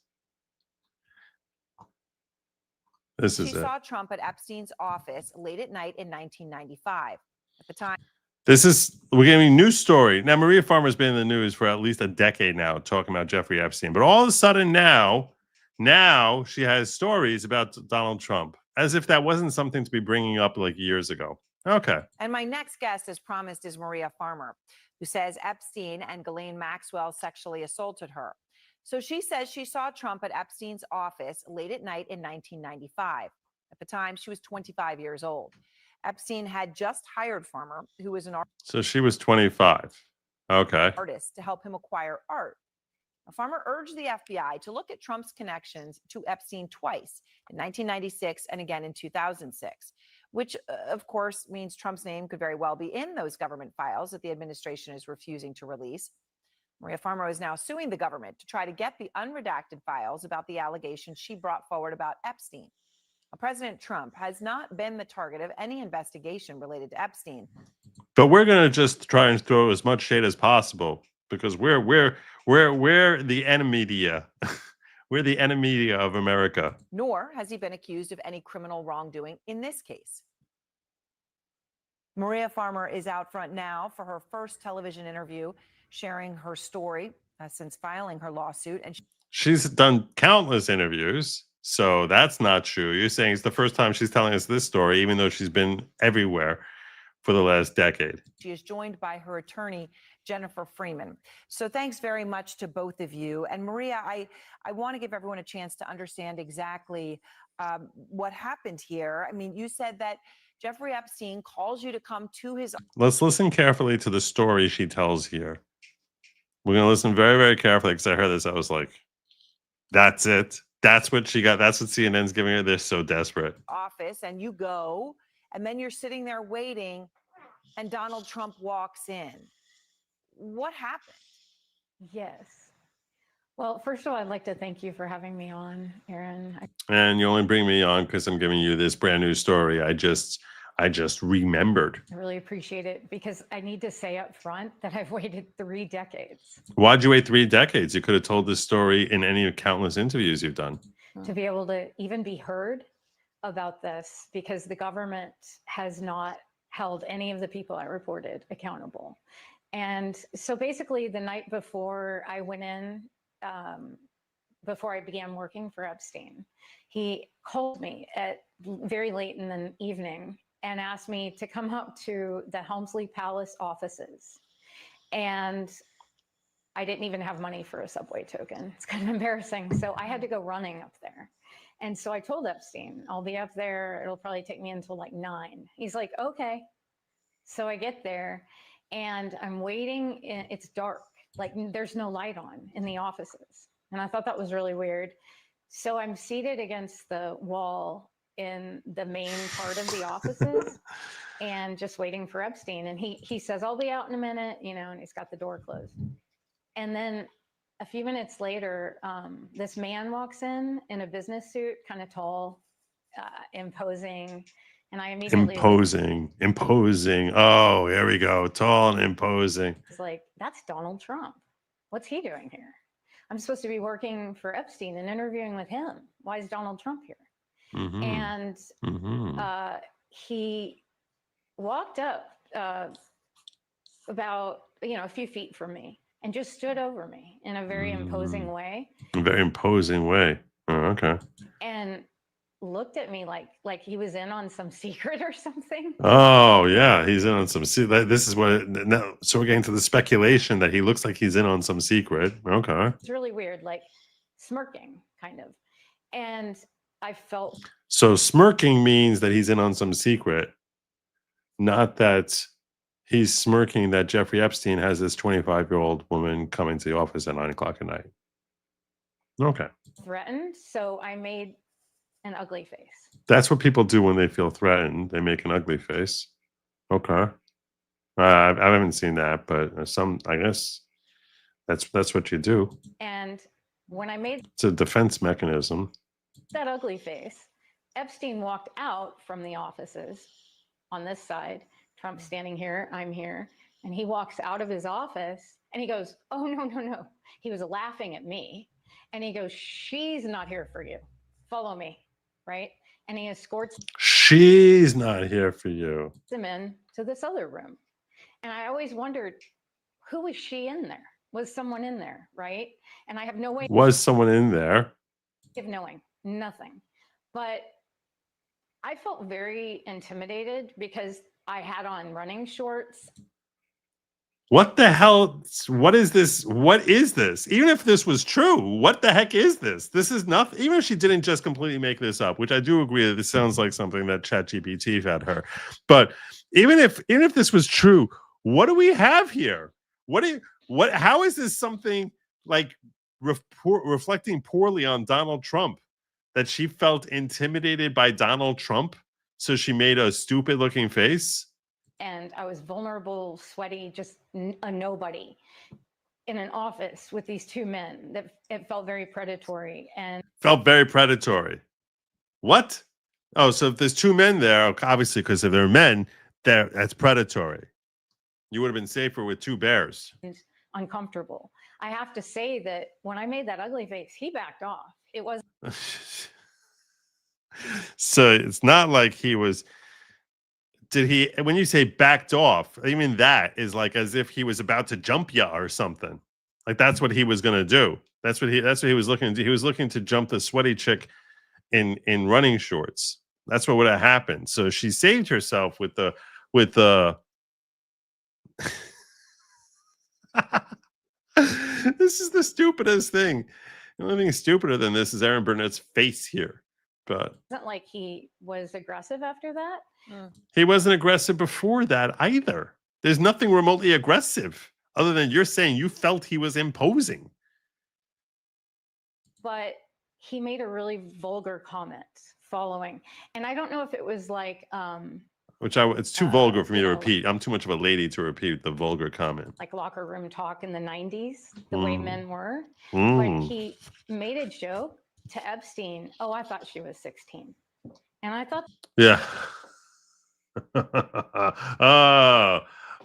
This is She saw Trump at Epstein's office late at night in 1995. At the time. We're getting a news story. Now, Maria Farmer's been in the news for at least a decade now, talking about Jeffrey Epstein. But all of a sudden now she has stories about Donald Trump, as if that wasn't something to be bringing up like years ago. Okay. And my next guest, as promised, is Maria Farmer, who says Epstein and Ghislaine Maxwell sexually assaulted her. So she says she saw Trump at Epstein's office late at night in 1995. At the time, she was 25 years old. Epstein had just hired Farmer, who was an So she was 25. Okay. artist, to help him acquire art. Now, Farmer urged the FBI to look at Trump's connections to Epstein twice, in 1996 and again in 2006, which, of course, means Trump's name could very well be in those government files that the administration is refusing to release. Maria Farmer is now suing the government to try to get the unredacted files about the allegations she brought forward about Epstein. Now, President Trump has not been the target of any investigation related to Epstein. But we're going to just try and throw as much shade as possible because we're the enemy. We're the enemy of America. Nor has he been accused of any criminal wrongdoing in this case. Maria Farmer is out front now for her first television interview, sharing her story since filing her lawsuit. And She's done countless interviews, so that's not true. You're saying it's the first time she's telling us this story, even though she's been everywhere for the last decade. she is joined by her attorney, Jennifer Freeman. So thanks very much to both of you. And Maria, I want to give everyone a chance to understand exactly what happened here. I mean, you said that Jeffrey Epstein calls you to come to his... Let's listen carefully to the story she tells here. We're going to listen very, very carefully because I heard this. I was like, that's it. That's what she got. That's what CNN's giving her. They're so desperate. Office, and you go, and then you're sitting there waiting, and Donald Trump walks in. What happened? Yes. Well, first of all, I'd like to thank you for having me on, Aaron. And you only bring me on because I'm giving you this brand new story. I just remembered. I really appreciate it because I need to say up front that I've waited 3 decades Why'd you wait 3 decades? You could have told this story in any of countless interviews you've done. to be able to even be heard about this because the government has not held any of the people I reported accountable. And so basically the night before I went in, before I began working for Epstein, he called me at very late in the evening and asked me to come up to the Helmsley Palace offices. And I didn't even have money for a subway token. It's kind of embarrassing. So I had to go running up there. And so I told Epstein, I'll be up there. It'll probably take me until like 9. He's like, okay. So I get there and I'm waiting. It's dark. Like there's no light on in the offices. And I thought that was really weird. So I'm seated against the wall in the main part of the offices and just waiting for Epstein. And he says, I'll be out in a minute, you know, and he's got the door closed. And then a few minutes later, this man walks in a business suit, kind of tall, imposing. And I immediately Imposing. Oh, here we go. Tall and imposing. was like, that's Donald Trump. What's he doing here? I'm supposed to be working for Epstein and interviewing with him. Why is Donald Trump here? Mm-hmm. And he walked up about, a few feet from me and just stood over me in a very imposing way. A very imposing way. Oh, okay. And looked at me like he was in on some secret or something. Oh, yeah. He's in on some secret. This is what. Now, so we're getting to the speculation that he looks like he's in on some secret. Okay. It's really weird, like smirking, kind of. And I felt. So smirking means that he's in on some secret, not that he's smirking that Jeffrey Epstein has this 25-year-old woman coming to the office at 9 o'clock at night. Okay. Threatened. So I made an ugly face. That's what people do when they feel threatened. They make an ugly face. Okay. I haven't seen that, but I guess that's what you do. And when I made It's a defense mechanism. that ugly face, Epstein walked out from the offices on this side. Trump's standing here, I'm here. And he walks out of his office and he goes, oh, no. He was laughing at me. And he goes, she's not here for you. Follow me. Right. And he escorts. She's not here for you. Him in to this other room. And I always wondered, who was she in there? Was someone in there? Right. And I have no way Was someone in there? of knowing nothing. But I felt very intimidated because I had on running shorts. What the hell? What is this? What is this? Even if this was true, what the heck is this? This is nothing. Even if she didn't just completely make this up, which I do agree that this sounds like something that ChatGPT fed her. But even if this was true, what do we have here? How is this something like reflecting poorly on Donald Trump? That she felt intimidated by Donald Trump, so she made a stupid looking face? And I was vulnerable, sweaty, just a nobody in an office with these 2 men. That it felt very predatory and Felt very predatory. What? Oh, so if there's 2 men there, obviously, because if they're men, that's predatory. You would have been safer with 2 bears. uncomfortable. I have to say that when I made that ugly face, he backed off. It was So it's not like he was. Did he? When you say backed off, even that is like as if he was about to jump you or something. Like that's what he was going to do. That's what he was looking to do. He was looking to jump the sweaty chick in running shorts. That's what would have happened. So she saved herself with the This is the stupidest thing. The only thing stupider than this is Aaron Burnett's face here. But It's not like he was aggressive after that. he wasn't aggressive before that either. There's nothing remotely aggressive other than you're saying you felt he was imposing. But he made a really vulgar comment following. And I don't know if it was like It's too vulgar for me to repeat. I'm too much of a lady to repeat the vulgar comment. like locker room talk in the 90s, the way men were. Mm. But he made a joke to Epstein. Oh, I thought she was 16. And I thought Yeah.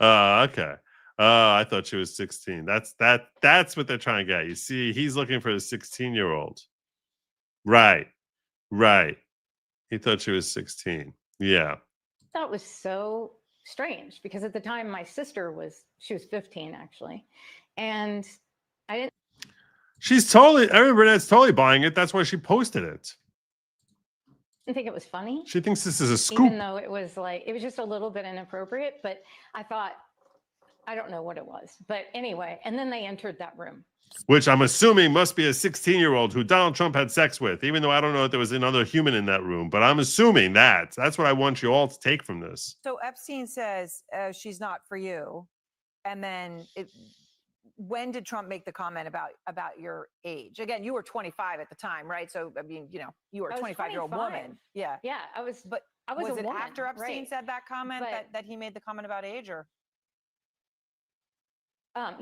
Okay. I thought she was 16. That's what they're trying to get. You see, he's looking for a 16-year-old. Right. He thought she was 16. Yeah. that was so strange because at the time my sister was 15 actually. And I didn't Erin Burnett's totally buying it. That's why she posted it. think it was funny. She thinks this is a scoop. Even though it was just a little bit inappropriate, but I thought, I don't know what it was, but anyway, and then they entered that room. Which I'm assuming must be a 16-year-old who Donald Trump had sex with, even though I don't know if there was another human in that room, but I'm assuming that. That's what I want you all to take from this. So Epstein says she's not for you. And then when did Trump make the comment about your age? Again, you were 25 at the time, right? So, I mean, you were a 25-year-old woman. Yeah. Yeah, I was was a it woman, after Epstein right. said that comment But- that he made the comment about age, or?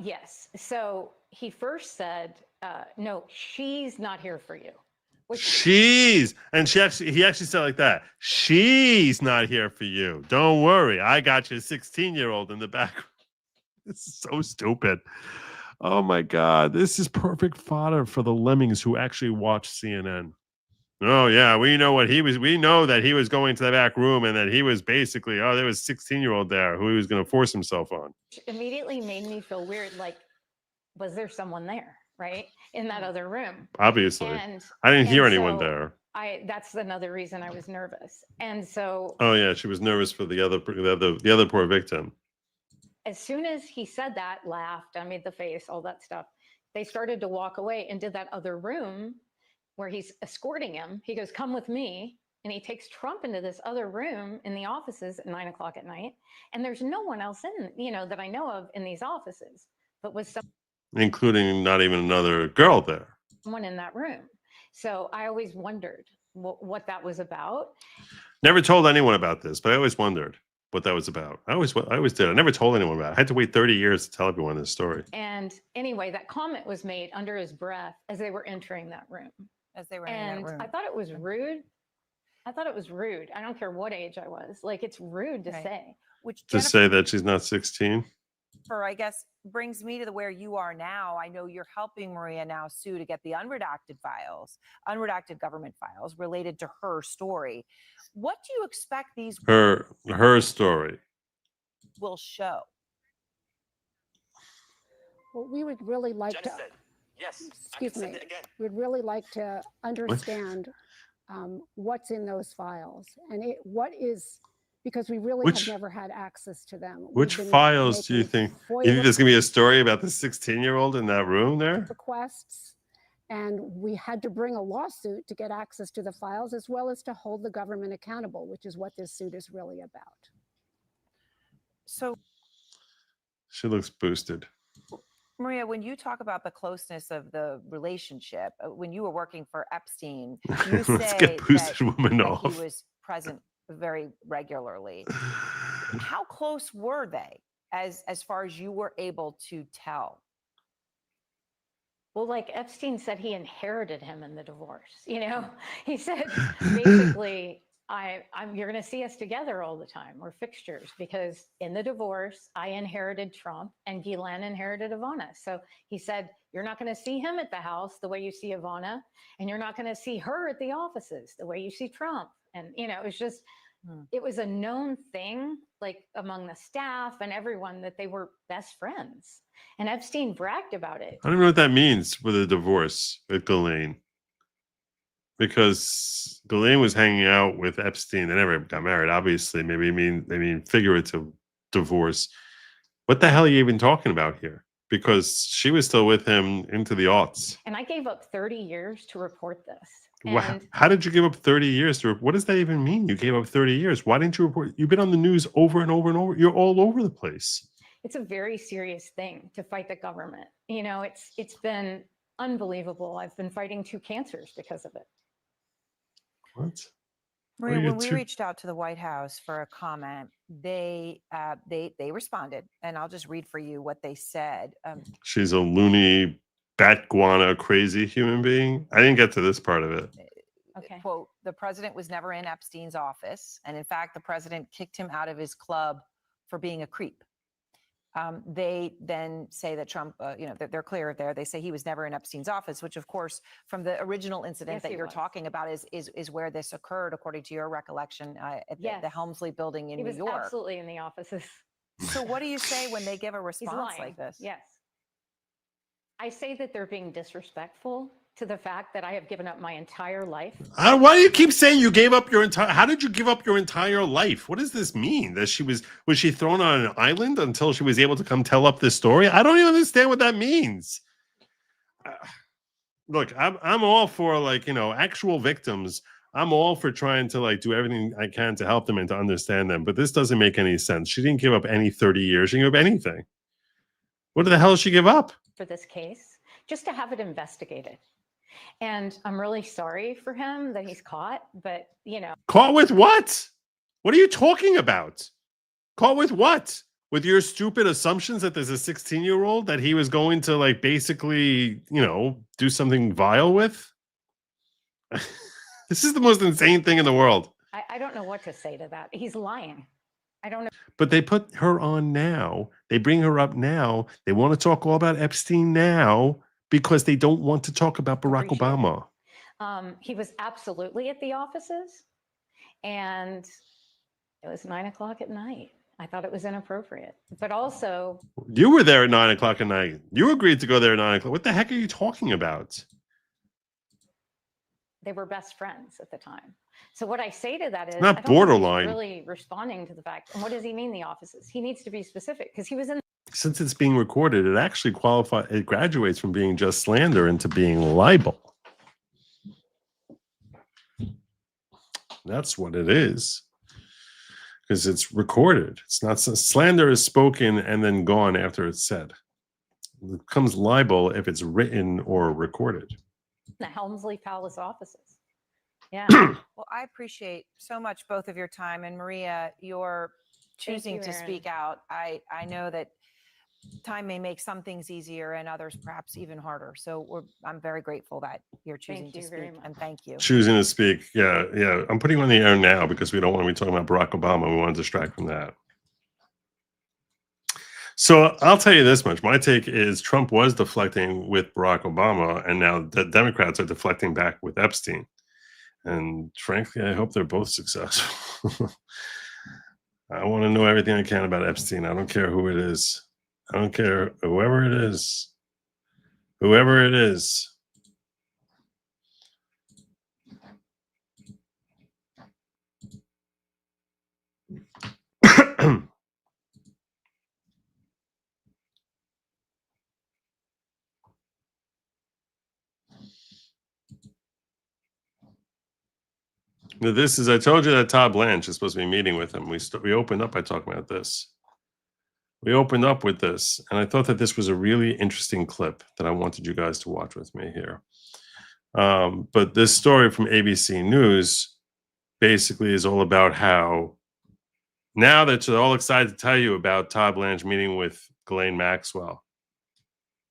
Yes. So he first said, no, she's not here for you. And he actually said like that. She's not here for you. Don't worry. I got your 16-year-old in the back. This is so stupid. Oh my God. This is perfect fodder for the lemmings who actually watch CNN. Oh yeah, we know that he was going to the back room and that he was basically, there was a 16-year-old there who he was going to force himself on. Immediately made me feel weird. Like, was there someone there, right, in that other room? Obviously. And I didn't hear and anyone so there. That's another reason I was nervous. And so Oh yeah, she was nervous for the other poor victim. as soon as he said that, laughed, I made the face, all that stuff, they started to walk away and did that other room where he's escorting him. He goes, come with me. And he takes Trump into this other room in the offices at 9 o'clock at night. And there's no one else that I know of in these offices, but was Including not even another girl there. someone in that room. So I always wondered what that was about. Never told anyone about this, but I always wondered what that was about. I always did. I never told anyone about it. I had to wait 30 years to tell everyone this story. And anyway, that comment was made under his breath as they were entering that room. And I thought it was rude. I don't care what age I was. Like, it's rude to say. Which To say that she's not 16. I guess brings me to where you are now. I know you're helping Maria now sue to get the unredacted government files related to her story. What do you expect these Her story. will show? Well, we would really like to. Yes. Excuse me. We'd really like to understand what's in those files and because we really have never had access to them. Which files do you think? You think there's going to be a story about the 16-year-old in that room there? Requests, and we had to bring a lawsuit to get access to the files as well as to hold the government accountable, which is what this suit is really about. So, She looks boosted. Maria, when you talk about the closeness of the relationship, when you were working for Epstein, you Let's say get boosted woman that off. he was present very regularly. How close were they, as far as you were able to tell? Well, like Epstein said, he inherited him in the divorce. He said basically, you're going to see us together all the time. We're fixtures because in the divorce, I inherited Trump and Ghislaine inherited Ivana. So he said, you're not going to see him at the house the way you see Ivana, and you're not going to see her at the offices the way you see Trump. And, it was just, it was a known thing, like among the staff and everyone, that they were best friends. And Epstein bragged about it. I don't know what that means with a divorce with Ghislaine. Because Ghislaine was hanging out with Epstein. They never got married, obviously. Maybe they mean figurative divorce. What the hell are you even talking about here? because she was still with him into the aughts. And I gave up 30 years to report this. Wow. And How did you give up 30 years to? What does that even mean? You gave up 30 years. Why didn't you report? You've been on the news over and over and over. You're all over the place. it's a very serious thing to fight the government. You know, it's been unbelievable. I've been fighting 2 cancers because of it. What? Maria, when we reached out to the White House for a comment, they responded, and I'll just read for you what they said. She's a loony, bat guana, crazy human being. I didn't get to this part of it. Okay. Quote, the president was never in Epstein's office. And in fact, the president kicked him out of his club for being a creep. They then say that Trump, you know, they're clear there. They say he was never in Epstein's office, which, of course, from the original incident Yes, that he you're was. talking about is where this occurred, according to your recollection, at Yes. the Helmsley building in He New was York. absolutely in the offices. So what do you say when they give a He's response lying. like this? Yes. I say that they're being disrespectful to the fact that I have given up my entire life. Why do you keep saying you gave up your entire? How did you give up your entire life? What does this mean? That was she thrown on an island until she was able to come tell up this story? I don't even understand what that means. Look, I'm all for, like, you know, actual victims. I'm all for trying to, like, do everything I can to help them and to understand them. But this doesn't make any sense. She didn't give up any 30 years. She didn't give up anything. What the hell did she give up? For this case, just to have it investigated. And I'm really sorry for him that he's caught, but, you know. Caught with what? What are you talking about? Caught with what? With your stupid assumptions that there's a 16-year-old that he was going to, like, basically, you know, do something vile with? This is the most insane thing in the world. I don't know what to say to that. He's lying. I don't know. But they put her on now. They bring her up now. They want to talk all about Epstein now because they don't want to talk about Barack Obama. He was absolutely at the offices, and it was 9 o'clock at night. I thought it was inappropriate, but also You were there at 9 o'clock at night. You agreed to go there at 9 o'clock. What the heck are you talking about? they were best friends at the time. So what I say to that is, not I don't think he's borderline. really responding to the fact. And what does he mean, the offices? He needs to be specific because he was in. Since it's being recorded, it actually qualifies. It graduates from being just slander into being libel. That's what it is, because it's recorded. It's not slander is spoken and then gone after it's said. It becomes libel if it's written or recorded. The Helmsley Palace offices. Yeah. Well, I appreciate so much both of your time, and Maria, your choosing you, to Erin. speak out. I know that time may make some things easier and others perhaps even harder. So I'm very grateful that you're choosing to you very speak, and thank you. Choosing to speak. Yeah. I'm putting you on the air now because we don't want to be talking about Barack Obama. We want to distract from that. So I'll tell you this much. My take is Trump was deflecting with Barack Obama, and now the Democrats are deflecting back with Epstein. And frankly, I hope they're both successful. I want to know everything I can about Epstein. I don't care who it is. I don't care whoever it is. Whoever it is. Now, this is, I told you that Todd Blanche is supposed to be meeting with him. We opened up by talking about this. We opened up with this, and I thought that this was a really interesting clip that I wanted you guys to watch with me here. But this story from ABC News basically is all about how now that they're all excited to tell you about Todd Blanche meeting with Ghislaine Maxwell,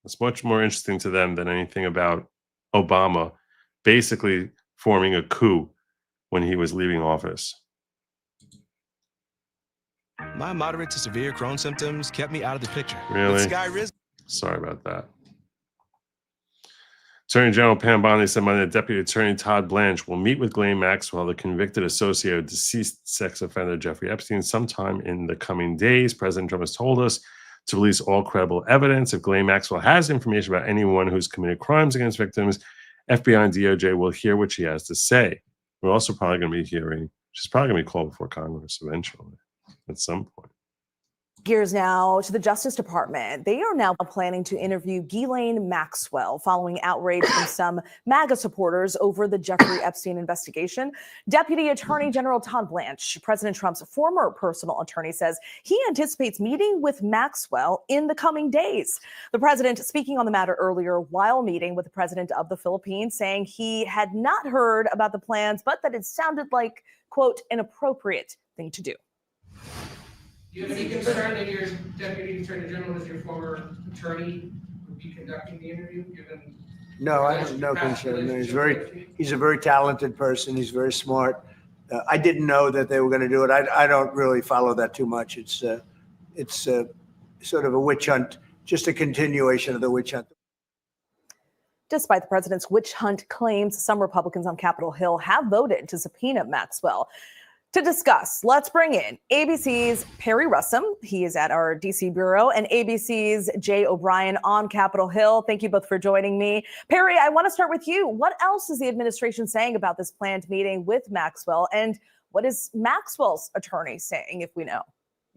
it's much more interesting to them than anything about Obama basically forming a coup when he was leaving office. My moderate to severe Crohn's symptoms kept me out of the picture. Really? Sorry about that. Attorney General Pam Bondi said Monday that Deputy Attorney Todd Blanche will meet with Ghislaine Maxwell, the convicted associate of deceased sex offender Jeffrey Epstein, sometime in the coming days. President Trump has told us to release all credible evidence. If Ghislaine Maxwell has information about anyone who's committed crimes against victims, FBI and DOJ will hear what she has to say. We're also probably going to be hearing, she's probably going to be called before Congress eventually, at some point. Gears now to the Justice Department. They are now planning to interview Ghislaine Maxwell following outrage from some MAGA supporters over the Jeffrey Epstein investigation. Deputy Attorney General Todd Blanche, President Trump's former personal attorney, says he anticipates meeting with Maxwell in the coming days. The president speaking on the matter earlier while meeting with the president of the Philippines, saying he had not heard about the plans, but that it sounded like, quote, an appropriate thing to do. Do you have any concern that your Deputy Attorney General, as your former attorney, would be conducting the interview, given? No, I have no concern. No, he's a very talented person. He's very smart. I didn't know that they were going to do it. I don't really follow that too much. It's sort of a witch hunt, just a continuation of the witch hunt. Despite the president's witch hunt claims, some Republicans on Capitol Hill have voted to subpoena Maxwell. To discuss, let's bring in ABC's Perry Russum. He is at our DC bureau, and ABC's Jay O'Brien on Capitol Hill. Thank you both for joining me. Perry, I want to start with you. What else is the administration saying about this planned meeting with Maxwell? And what is Maxwell's attorney saying, if we know?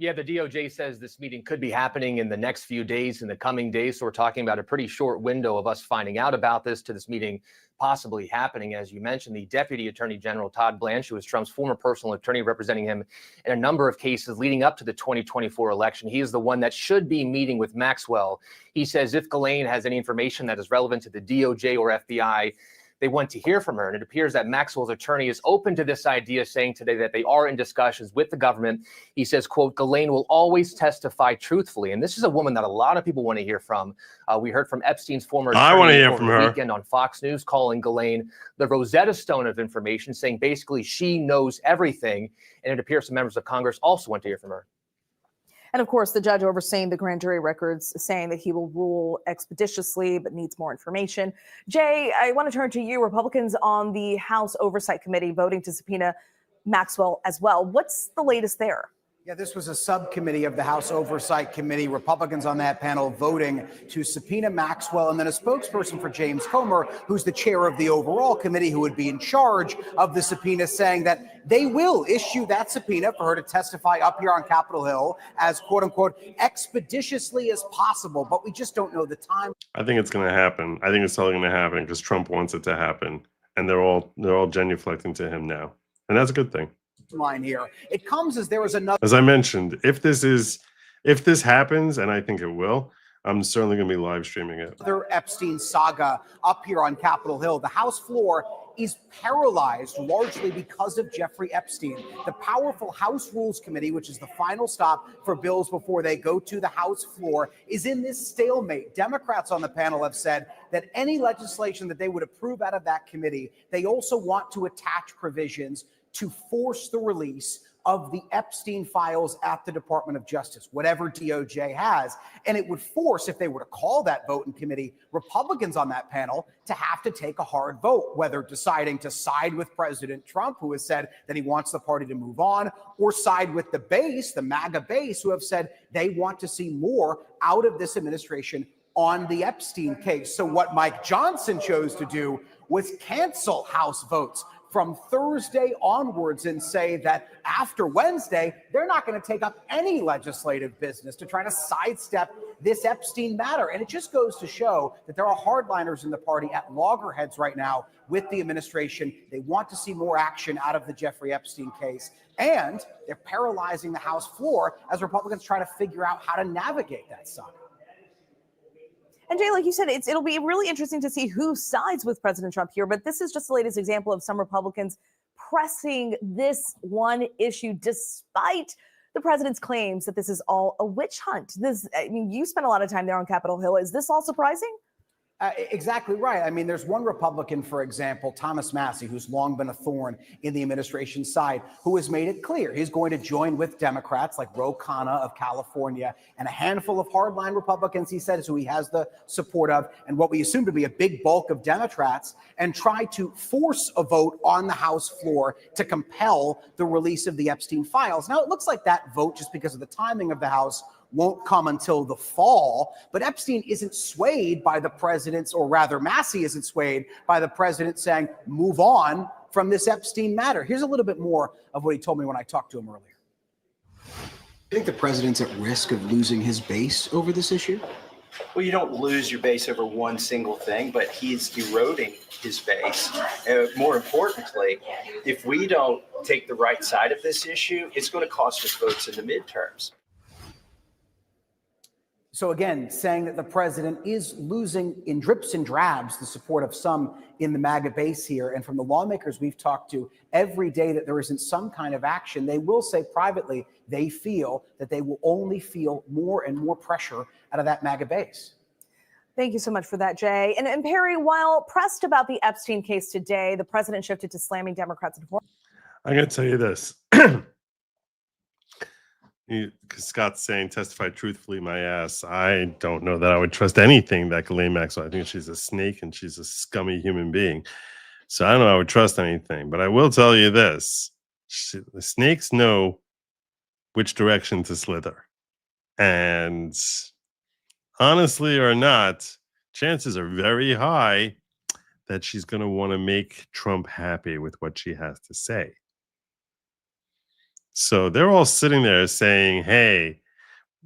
Yeah, the DOJ says this meeting could be happening in the next few days, in the coming days. So we're talking about a pretty short window of us finding out about this to this meeting possibly happening. As you mentioned, the Deputy Attorney General Todd Blanche, who was Trump's former personal attorney representing him in a number of cases leading up to the 2024 election. He is the one that should be meeting with Maxwell. He says if Ghislaine has any information that is relevant to the DOJ or FBI, they want to hear from her. And it appears that Maxwell's attorney is open to this idea, saying today that they are in discussions with the government. He says, quote, Ghislaine will always testify truthfully. And this is a woman that a lot of people want to hear from. We heard from Epstein's former attorney I want to hear from over the her. weekend on Fox News, calling Ghislaine the Rosetta Stone of information, saying basically she knows everything. And it appears some members of Congress also want to hear from her. And of course, the judge overseeing the grand jury records saying that he will rule expeditiously but needs more information. Jay, I want to turn to you. Republicans on the House Oversight Committee voting to subpoena Maxwell as well. What's the latest there? Yeah, this was a subcommittee of the House Oversight Committee. Republicans on that panel voting to subpoena Maxwell, and then a spokesperson for James Comer, who's the chair of the overall committee, who would be in charge of the subpoena, saying that they will issue that subpoena for her to testify up here on Capitol Hill as, quote unquote, expeditiously as possible. But we just don't know the time. I think it's going to happen. I think it's totally going to happen because Trump wants it to happen, and they're all genuflecting to him now, and that's a good thing. Line here. It comes as there was another. As I mentioned, if this happens, and I think it will, I'm certainly going to be live streaming it. Another Epstein saga up here on Capitol Hill. The House floor is paralyzed largely because of Jeffrey Epstein. The powerful House Rules Committee, which is the final stop for bills before they go to the House floor, is in this stalemate. Democrats on the panel have said that any legislation that they would approve out of that committee, they also want to attach provisions to force the release of the Epstein files at the Department of Justice, whatever DOJ has. And it would force, if they were to call that vote in committee, Republicans on that panel to have to take a hard vote, whether deciding to side with President Trump, who has said that he wants the party to move on, or side with the base, the MAGA base, who have said they want to see more out of this administration on the Epstein case. So what Mike Johnson chose to do was cancel House votes from Thursday onwards and say that after Wednesday, they're not going to take up any legislative business to try to sidestep this Epstein matter. And it just goes to show that there are hardliners in the party at loggerheads right now with the administration. They want to see more action out of the Jeffrey Epstein case. And they're paralyzing the House floor as Republicans try to figure out how to navigate that saga. And Jay, like you said, it'll be really interesting to see who sides with President Trump here. But this is just the latest example of some Republicans pressing this one issue, despite the president's claims that this is all a witch hunt. I mean, you spent a lot of time there on Capitol Hill. Is this all surprising? Exactly right. I mean, there's one Republican, for example, Thomas Massie, who's long been a thorn in the administration's side, who has made it clear he's going to join with Democrats like Ro Khanna of California and a handful of hardline Republicans, he says, who he has the support of, and what we assume to be a big bulk of Democrats, and try to force a vote on the House floor to compel the release of the Epstein files. Now, it looks like that vote, just because of the timing of the House, won't come until the fall, but Epstein isn't swayed by the president's, or rather Massie isn't swayed by the president saying, move on from this Epstein matter. Here's a little bit more of what he told me when I talked to him earlier. you think the president's at risk of losing his base over this issue? Well, you don't lose your base over one single thing, but he's eroding his base. More importantly, if we don't take the right side of this issue, it's going to cost us votes in the midterms. So again, saying that the president is losing in drips and drabs the support of some in the MAGA base here. And from the lawmakers we've talked to every day that there isn't some kind of action, they will say privately they feel that they will only feel more and more pressure out of that MAGA base. Thank you so much for that, Jay. And Perry, while pressed about the Epstein case today, the president shifted to slamming Democrats. I'm going to tell you this. Because Scott's saying testify truthfully, my ass. I don't know that I would trust anything that Ghislaine Maxwell. I think she's a snake and she's a scummy human being. So I don't know I would trust anything. But I will tell you this. The snakes know which direction to slither. And honestly or not, chances are very high that she's going to want to make Trump happy with what she has to say. So they're all sitting there saying, hey,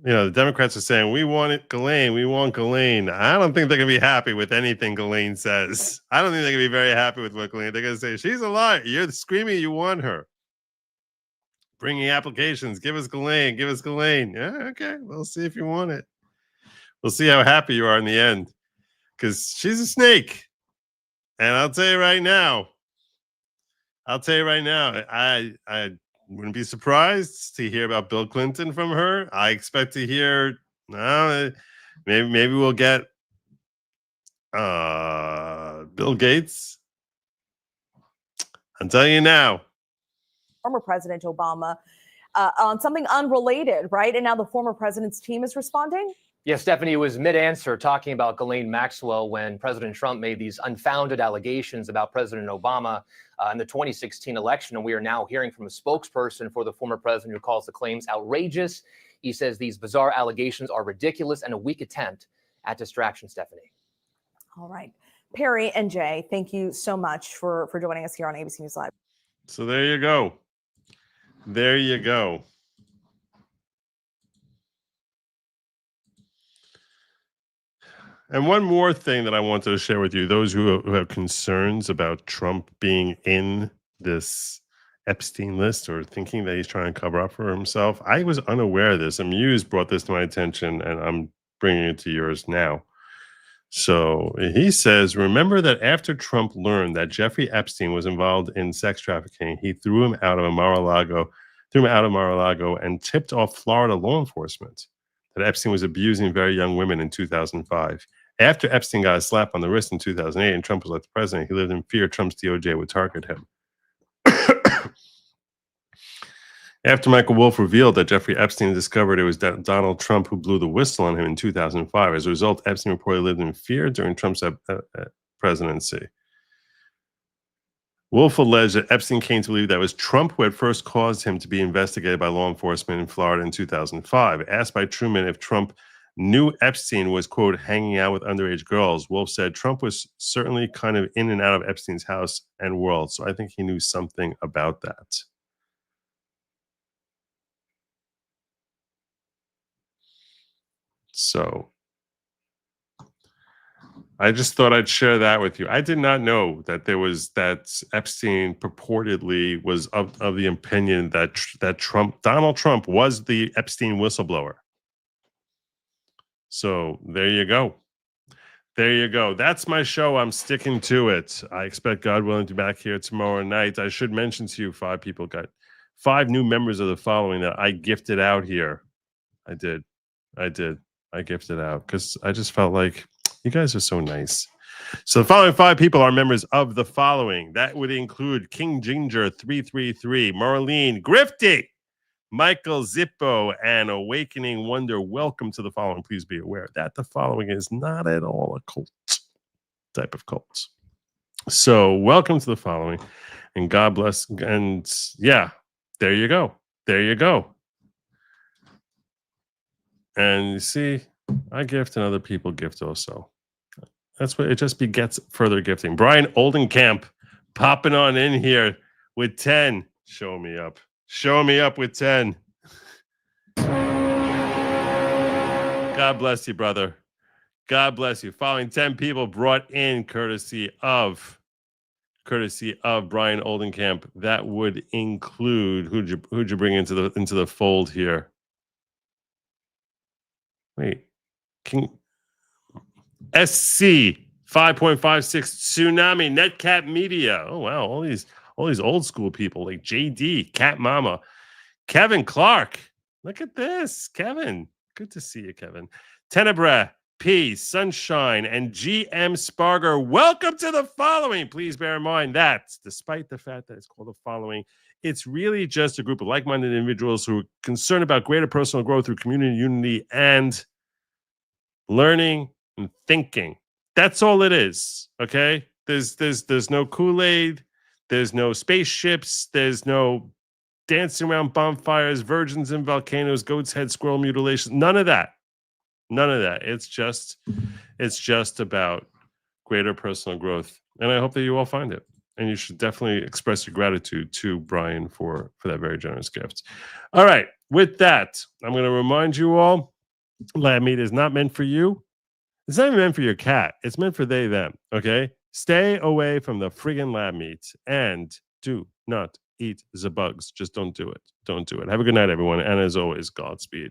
you know, the Democrats are saying, we want it, Ghislaine, we want Ghislaine. I don't think they're going to be happy with anything Ghislaine says. I don't think they're going to be very happy with what Ghislaine. They're going to say, she's a liar. You're screaming you want her. Bringing applications. Give us Ghislaine. Give us Ghislaine. Yeah, okay. We'll see if you want it. We'll see how happy you are in the end. Because she's a snake. And I'll tell you right now, I wouldn't be surprised to hear about Bill Clinton from her. I expect to hear, maybe we'll get Bill Gates. I'll tell you now. Former President Obama on something unrelated, right? And now the former president's team is responding? Yeah, Stephanie was mid-answer talking about Ghislaine Maxwell when President Trump made these unfounded allegations about President Obama in the 2016 election. And we are now hearing from a spokesperson for the former president who calls the claims outrageous. He says these bizarre allegations are ridiculous and a weak attempt at distraction, Stephanie. All right. Perry and Jay, thank you so much for joining us here on ABC News Live. So there you go. There you go. And one more thing that I wanted to share with you, those who have concerns about Trump being in this Epstein list or thinking that he's trying to cover up for himself. I was unaware of this. A Muse brought this to my attention, and I'm bringing it to yours now. So he says, remember that after Trump learned that Jeffrey Epstein was involved in sex trafficking, he threw him out of Mar-a-Lago and tipped off Florida law enforcement that Epstein was abusing very young women in 2005. After Epstein got a slap on the wrist in 2008 and Trump was elected president, he lived in fear Trump's DOJ would target him. After Michael Wolff revealed that Jeffrey Epstein discovered it was Donald Trump who blew the whistle on him in 2005, as a result, Epstein reportedly lived in fear during Trump's presidency. Wolff alleged that Epstein came to believe that it was Trump who had first caused him to be investigated by law enforcement in Florida in 2005. Asked by Truman if Trump knew Epstein was, quote, hanging out with underage girls, Wolff said Trump was certainly kind of in and out of Epstein's house and world, so I think he knew something about that. So I just thought I'd share that with you. I did not know that Epstein purportedly was of the opinion that Donald Trump was the Epstein whistleblower. So there you go. There you go. That's my show. I'm sticking to it. I expect, God willing, to be back here tomorrow night. I should mention to you, 5 people got 5 new members of the following that I gifted out here. I did. I gifted out because I just felt like you guys are so nice. So the following 5 people are members of the following. That would include King Ginger 333, Marlene Grifty, Michael Zippo, and Awakening Wonder. Welcome to the following. Please be aware that the following is not at all a cult type of cult. So welcome to the following, and God bless. And yeah, there you go. There you go. And you see, I gift and other people gift also. That's what it just begets further gifting. Brian Oldenkamp popping on in here with 10. Show me up. Show me up with 10. God bless you, brother. God bless you. Following 10 people brought in courtesy of Brian Oldenkamp. That would include who'd you bring into the fold here? Wait, SC 5.56 Tsunami Netcat Media. Oh wow, all these old school people like JD, Cat Mama, Kevin Clark. Look at this, Kevin. Good to see you, Kevin. Tenebra, P, Sunshine, and GM Sparger. Welcome to the following. Please bear in mind that despite the fact that it's called the following, it's really just a group of like-minded individuals who are concerned about greater personal growth through community unity and learning and thinking. That's all it is. Okay. There's no Kool-Aid. There's no spaceships. There's no dancing around bonfires, virgins in volcanoes, goat's head, squirrel mutilation. None of that. None of that. It's just about greater personal growth. And I hope that you all find it. And you should definitely express your gratitude to Brian for that very generous gift. All right. With that, I'm going to remind you all, lab meat is not meant for you. It's not even meant for your cat. It's meant for they, them. Okay? Stay away from the friggin' lab meat and do not eat the bugs. Just don't do it. Don't do it. Have a good night, everyone. And as always, Godspeed.